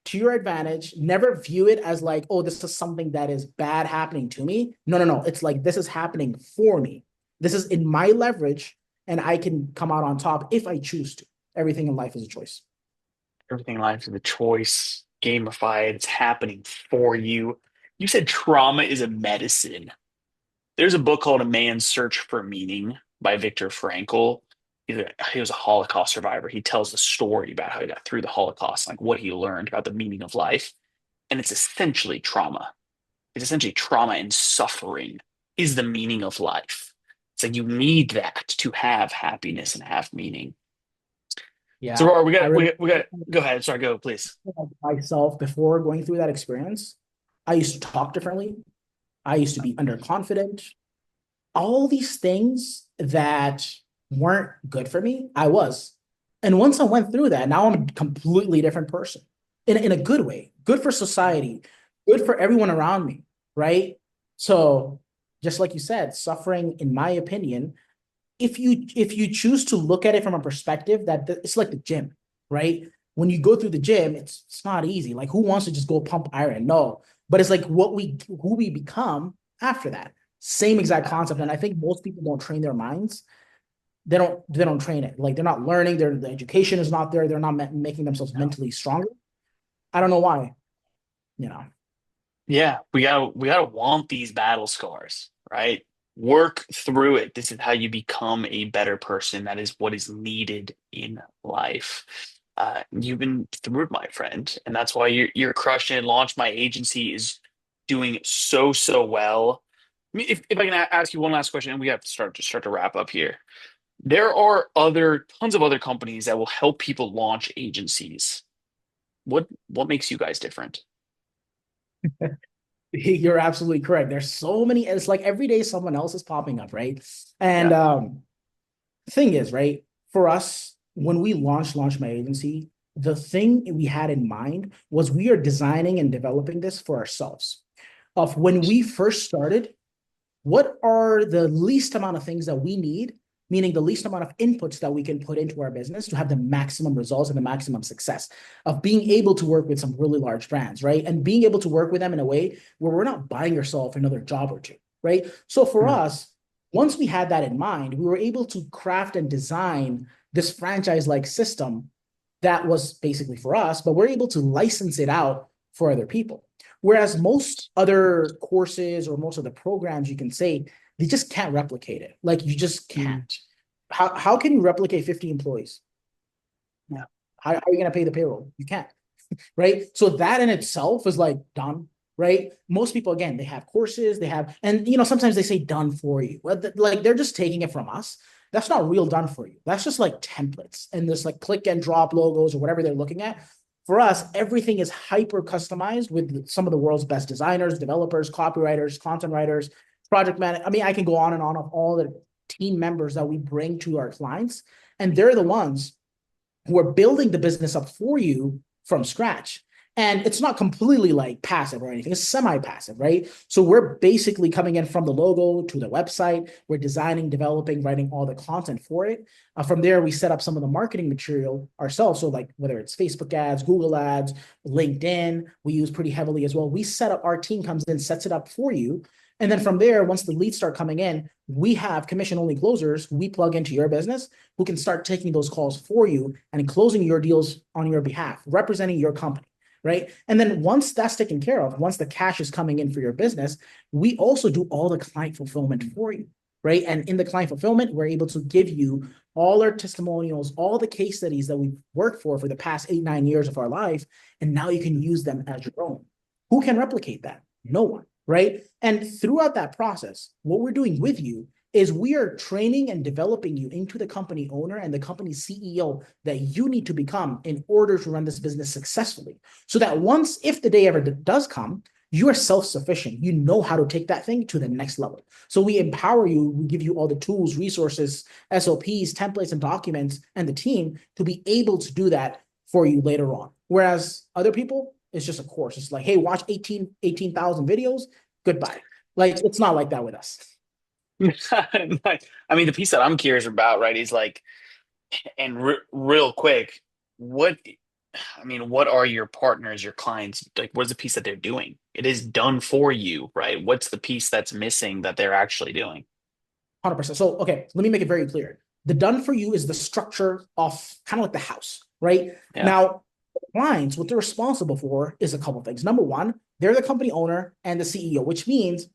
to your advantage. Never view it as like, oh, this is something that is bad happening to me. No, no, no. It's like this is happening for me. This is in my leverage, and I can come out on top if I choose to. Everything in life is a choice. Everything in life is a choice, gamified, it's happening for you. You said trauma is a medicine. There's a book called A Man's Search for Meaning by Viktor Frankl. He was a Holocaust survivor. He tells the story about how he got through the Holocaust, like what he learned about the meaning of life. And it's essentially trauma. It's essentially trauma and suffering is the meaning of life. It's like you need that to have happiness and have meaning. So Yeah, Roar, I remember we got go ahead. Sorry, go please. myself before going through that experience. I used to talk differently. I used to be underconfident. All these things that weren't good for me, I was. And once I went through that, now I'm a completely different person in a good way, good for society, good for everyone around me, right? So, just like you said, suffering, in my opinion, if you choose to look at it from a perspective that it's like the gym, right? When you go through the gym, it's not easy. Like who wants to just go pump iron? No, but it's like who we become after that. Same exact concept. And I think most people don't train their minds. They don't train it. Like they're not learning. The education is not there. They're not making themselves mentally stronger. I don't know why. You know. Yeah, we gotta want these battle scars, right? Work through it. This is how you become a better person. That is what is needed in life. You've been through it, my friend, and that's why you're crushing it. Launch My Agency is doing so well. I mean, if I can ask you one last question, and we have to start to wrap up here. There are other tons of other companies that will help people launch agencies. What makes you guys different? You're absolutely correct. There's so many. It's like every day someone else is popping up, right? And Yeah. thing is, right, for us, when we launched my agency, the thing we had in mind was we are designing and developing this for ourselves. Of when we first started, what are the least amount of things that we need, meaning the least amount of inputs that we can put into our business to have the maximum results and the maximum success of being able to work with some really large brands, right? And being able to work with them in a way where we're not buying yourself another job or two, right? So for Mm. us, once we had that in mind, we were able to craft and design this franchise-like system that was basically for us, but we're able to license it out for other people. Whereas most other courses or most of the programs, you can say, they just can't replicate it. Like you just Mm. can't. How can you replicate 50 employees? Yeah. How are you going to pay the payroll? You can't, right? So that in itself is like done, right? Most people, again, they have courses, they have, and sometimes they say done for you. Like they're just taking it from us. That's not real done for you. That's just like templates and this like click and drop logos or whatever they're looking at. For us, everything is hyper customized with some of the world's best designers, developers, copywriters, content writers, project man. I mean, I can go on and on of all the team members that we bring to our clients, and they're the ones who are building the business up for you from scratch. And it's not completely like passive or anything. It's semi-passive, right? So we're basically coming in from the logo to the website. We're designing, developing, writing all the content for it. From there, we set up some of the marketing material ourselves. So like whether it's Facebook ads, Google ads, LinkedIn, we use pretty heavily as well. We set up, our team comes in, sets it up for you. And then from there, once the leads start coming in, we have commission only closers we plug into your business who can start taking those calls for you and closing your deals on your behalf, representing your company. Right. And then once that's taken care of, once the cash is coming in for your business, we also do all the client fulfillment for you. Right. And in the client fulfillment, we're able to give you all our testimonials, all the case studies that we've worked for the past 8-9 years of our life. And now you can use them as your own. Who can replicate that? No one. Right. And throughout that process, what we're doing with you is we are training and developing you into the company owner and the company CEO that you need to become in order to run this business successfully. So that once, if the day ever does come, you are self-sufficient. You know how to take that thing to the next level. So we empower you, we give you all the tools, resources, SOPs, templates, and documents, and the team to be able to do that for you later on. Whereas other people, it's just a course. It's like, hey, watch 18,000 videos, goodbye. Like, it's not like that with us. I mean, the piece that I'm curious about, right, is like, and real quick, what, I mean, what are your partners, your clients, like, what's the piece that they're doing? It is done for you, right? What's the piece that's missing that they're actually doing? 100%. So, okay, let me make it very clear. The done for you is the structure of kind of like the house, right? Yeah. Now, clients, what they're responsible for is a couple of things. Number one, they're the company owner and the CEO, which means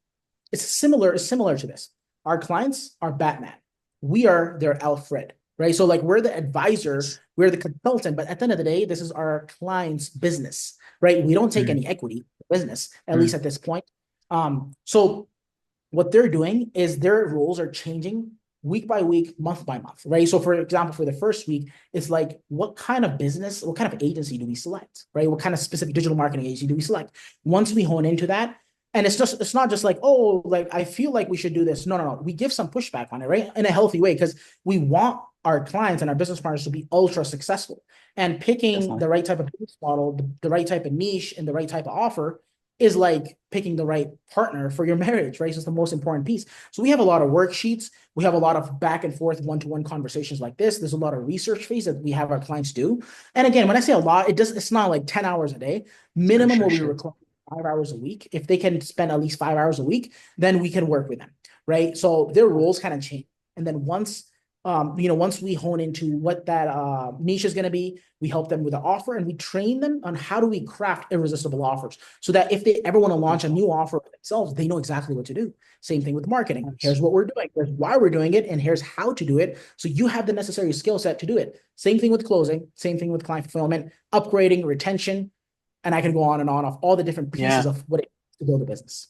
it's similar to this. Our clients are Batman. We are their Alfred, right? So like we're the advisor, we're the consultant, but at the end of the day, this is our client's business, right? We don't take Mm, any equity in the business, at least mm, at this point. So what they're doing is their roles are changing week by week, month by month, right? So for example, for the first week, it's like, what kind of business, what kind of agency do we select, right? What kind of specific digital marketing agency do we select? Once we hone into that, and it's not just like, oh, like I feel like we should do this. No. We give some pushback on it, right? In a healthy way, because we want our clients and our business partners to be ultra successful. And picking definitely. the right type of business model, the right type of niche, and the right type of offer is like picking the right partner for your marriage, right? So it's the most important piece. So we have a lot of worksheets. We have a lot of back and forth one-to-one conversations like this. There's a lot of research phase that we have our clients do. And again, when I say a lot, it's not like 10 hours a day. Sure, Minimum sure, will be sure. required 5 hours a week. If they can spend at least 5 hours a week, then we can work with them, right? So their roles kind of change. And then once we hone into what that niche is going to be, we help them with the offer and we train them on how do we craft irresistible offers so that if they ever want to launch a new offer themselves, they know exactly what to do. Same thing with marketing. Nice. Here's what we're doing. Here's why we're doing it. And here's how to do it. So you have the necessary skill set to do it. Same thing with closing. Same thing with client fulfillment, upgrading, retention. And I can go on and on of all the different pieces Yeah. of what it is to build a business.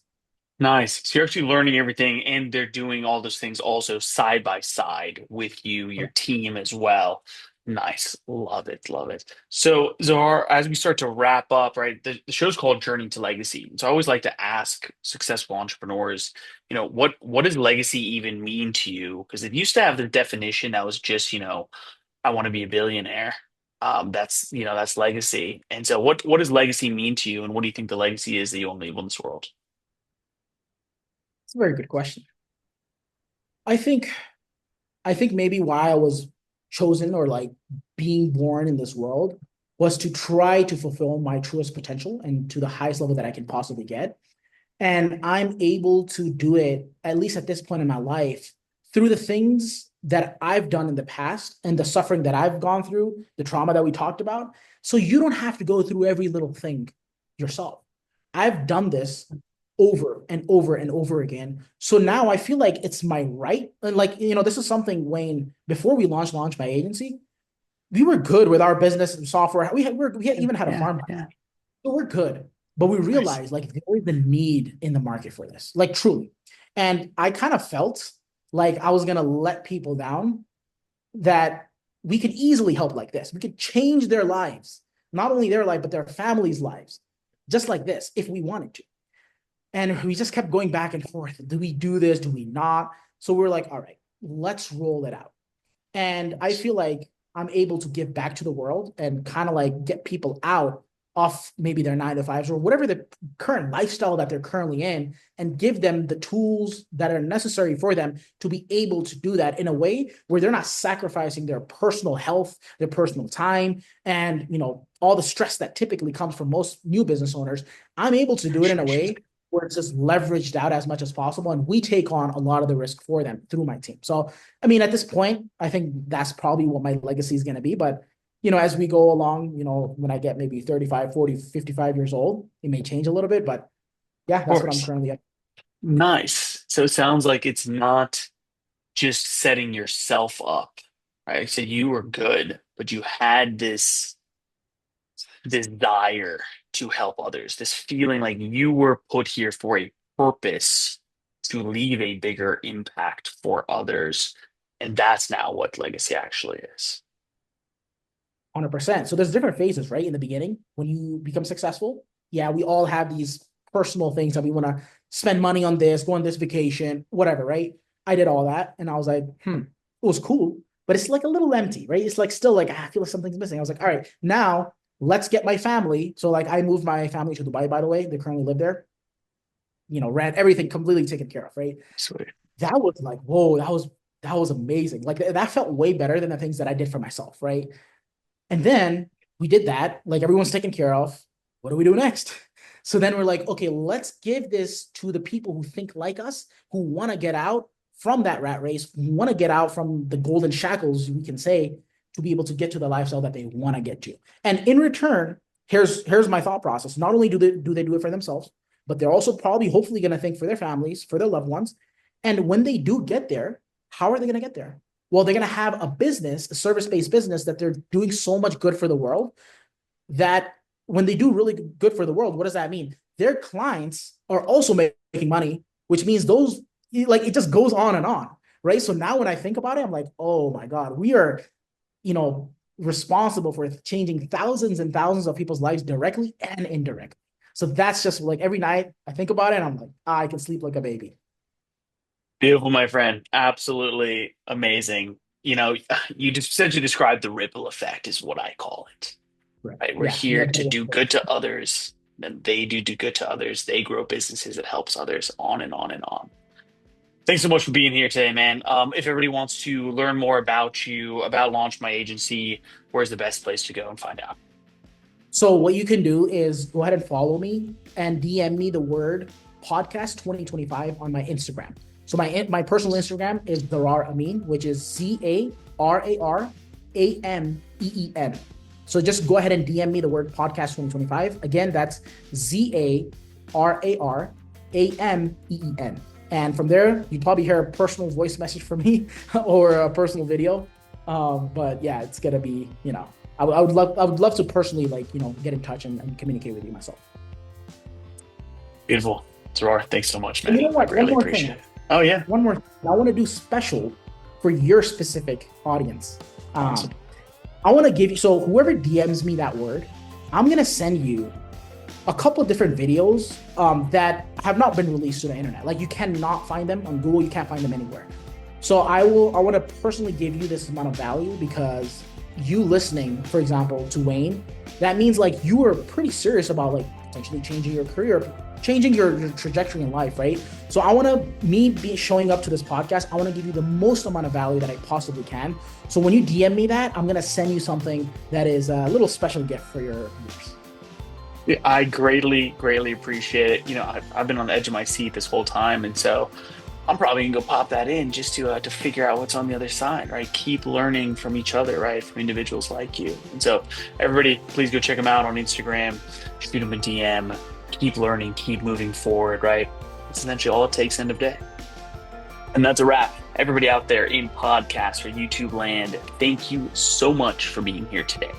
Nice. So you're actually learning everything, and they're doing all those things also side by side with you, your team as well. Nice. Love it. Love it. So, Zohar, as we start to wrap up, right, the show's called Journey to Legacy. So I always like to ask successful entrepreneurs, what does legacy even mean to you? Because it used to have the definition that was just, I want to be a billionaire. That's legacy. And so what does legacy mean to you, and what do you think the legacy is that you want to leave in this world? It's a very good question. I think I think maybe why I was chosen or like being born in this world was to try to fulfill my truest potential and to the highest level that I can possibly get. And I'm able to do it, at least at this point in my life, through the things that I've done in the past and the suffering that I've gone through, the trauma that we talked about. So you don't have to go through every little thing yourself. I've done this over and over and over again. So now I feel like it's my right. And like, this is something, Wayne, before we launched my agency, we were good with our business and software. We had even had a Yeah, farm. yeah. So we're good. But we Nice. realized like there is a need in the market for this, like truly. And I kind of felt like I was gonna let people down that we could easily help like this. We could change their lives, not only their life, but their families' lives, just like this, if we wanted to. And we just kept going back and forth. Do we do this? Do we not? So we're like, all right, let's roll it out. And I Nice. feel like I'm able to give back to the world and kind of like get people out off maybe their 9 to 5s or whatever the current lifestyle that they're currently in and give them the tools that are necessary for them to be able to do that in a way where they're not sacrificing their personal health, their personal time, and all the stress that typically comes from most new business owners. I'm able to Sure, do it in a sure, sure. way where it's just leveraged out as much as possible, and we take on a lot of the risk for them through my team. So, I mean, at this point, I think that's probably what my legacy is going to be. But, as we go along, when I get maybe 35, 40, 55 years old, it may change a little bit, but yeah, Of that's what I'm course. currently at. Nice. So it sounds like it's not just setting yourself up, right? So you were good, but you had this desire to help others, this feeling like you were put here for a purpose to leave a bigger impact for others. And that's now what legacy actually is. 100%. So there's different phases, right? In the beginning, when you become successful, yeah, we all have these personal things that we want to spend money on this, go on this vacation, whatever, right? I did all that, and I was like, it was cool, but it's like a little empty, right? It's like still like, I feel like something's missing. I was like, all right, now let's get my family. So like I moved my family to Dubai, by the way. They currently live there, rent, everything completely taken care of, right? Sweet. That was like, whoa, that was amazing. Like that felt way better than the things that I did for myself, right? And then we did that, like everyone's taken care of. What do we do next? So then we're like, okay, let's give this to the people who think like us, who want to get out from that rat race, who want to get out from the golden shackles, we can say, to be able to get to the lifestyle that they want to get to. And in return, here's my thought process. Not only do they do it for themselves, but they're also probably hopefully going to think for their families, for their loved ones. And when they do get there, how are they going to get there? Well, they're going to have a business, a service-based business that they're doing so much good for the world that when they do really good for the world, what does that mean? Their clients are also making money, which means those, like, it just goes on and on, right? So now when I think about it, I'm like, oh my God, we are, responsible for changing thousands and thousands of people's lives directly and indirectly. So that's just like every night I think about it and I'm like, I can sleep like a baby. Beautiful, my friend. Absolutely amazing. You just essentially described the ripple effect, is what I call it. Right. Right? We're Yeah. You here have to no do good to others, and they do good to others. They grow businesses that helps others, on and on and on. Thanks so much for being here today, man. If everybody wants to learn more about you, about Launch My Agency, where's the best place to go and find out? So what you can do is go ahead and follow me and DM me the word podcast 2025 on my Instagram. So my personal Instagram is Zarar Ameen, which is ZARARAMEEN. So just go ahead and DM me the word podcast 2025. Again, that's ZARARAMEEN. And from there, you'd probably hear a personal voice message from me or a personal video. But yeah, it's gonna be, I would love to personally get in touch and communicate with you myself. Beautiful. Zarar, thanks so much, And man. you know I what? One really more appreciate thing. it. Oh, yeah. One more thing. I want to do special for your specific audience. Awesome. I want to give you, so whoever DMs me that word, I'm gonna send you a couple of different videos that have not been released to the internet. Like you cannot find them on Google. You can't find them anywhere. So I want to personally give you this amount of value because you listening, for example, to Wayne, that means like you are pretty serious about like potentially changing your career, changing your trajectory in life, right? So I want to, me be showing up to this podcast, I want to give you the most amount of value that I possibly can. So when you DM me that, I'm going to send you something that is a little special gift for your viewers. Yeah, I greatly, greatly appreciate it. I've been on the edge of my seat this whole time, and so I'm probably gonna go pop that in just to figure out what's on the other side, right? Keep learning from each other, right? From individuals like you. And so, everybody, please go check them out on Instagram. Shoot them a DM. Keep learning. Keep moving forward, right? It's essentially all it takes. End of day. And that's a wrap. Everybody out there in podcast or YouTube land, thank you so much for being here today.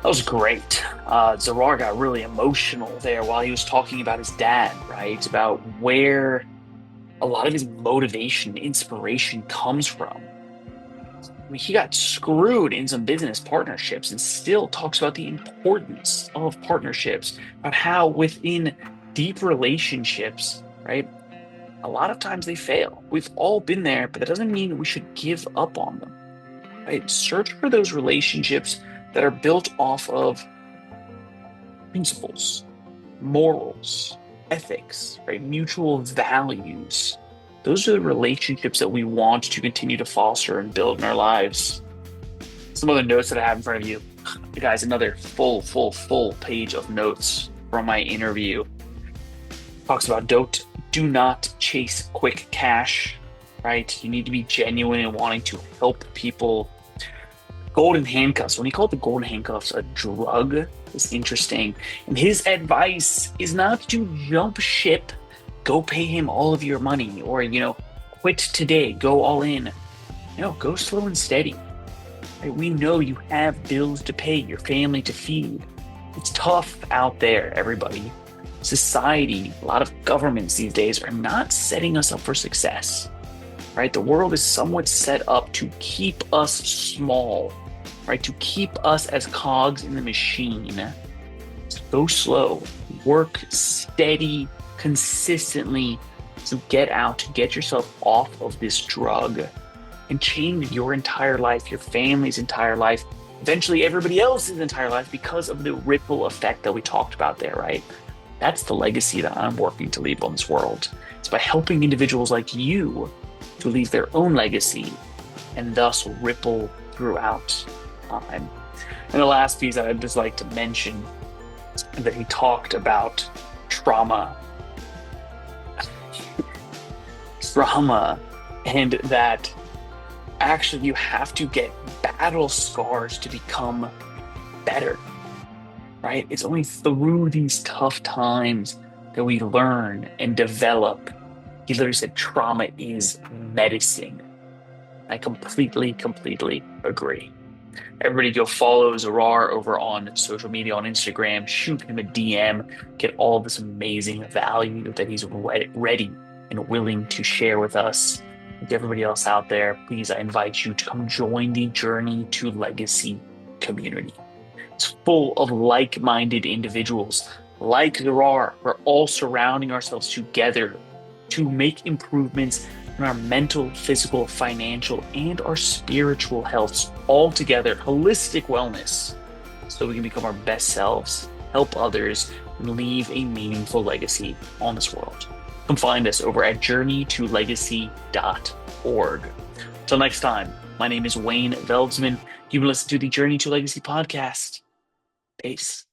That was great. Zarar got really emotional there while he was talking about his dad, right? About where a lot of his motivation, inspiration comes from. I mean, he got screwed in some business partnerships and still talks about the importance of partnerships, about how within deep relationships, right? A lot of times they fail. We've all been there, but that doesn't mean we should give up on them, right? Search for those relationships that are built off of principles, morals, ethics, right? Mutual values. Those are the relationships that we want to continue to foster and build in our lives. Some other notes that I have in front of you. Guys, another full page of notes from my interview. Talks about do not chase quick cash, right? You need to be genuine and wanting to help people. Golden handcuffs. When he called the golden handcuffs a drug, is interesting. And his advice is not to jump ship, go pay him all of your money, or quit today, go all in. No, go slow and steady. Right? We know you have bills to pay, your family to feed. It's tough out there, everybody. Society, a lot of governments these days are not setting us up for success. Right? The world is somewhat set up to keep us small, right? To keep us as cogs in the machine. So go slow, work steady, consistently to get yourself off of this drug and change your entire life, your family's entire life, eventually everybody else's entire life because of the ripple effect that we talked about there, right? That's the legacy that I'm working to leave on this world. It's by helping individuals like you to leave their own legacy and thus ripple throughout time. And the last piece that I'd just like to mention is that he talked about trauma, and that actually you have to get battle scars to become better, right? It's only through these tough times that we learn and develop. He literally said trauma is medicine. I completely agree. Everybody go follow Zarar over on social media, on Instagram, shoot him a DM, get all this amazing value that he's ready and willing to share with us. And to everybody else out there, please, I invite you to come join the Journey to Legacy community. It's full of like-minded individuals like Zarar. We're all surrounding ourselves together to make improvements in our mental, physical, financial, and our spiritual health all together, holistic wellness, so we can become our best selves, help others, and leave a meaningful legacy on this world. Come find us over at journeytolegacy.org. Until next time, my name is Wayne Veldsman. You've been listening to the Journey to Legacy podcast. Peace.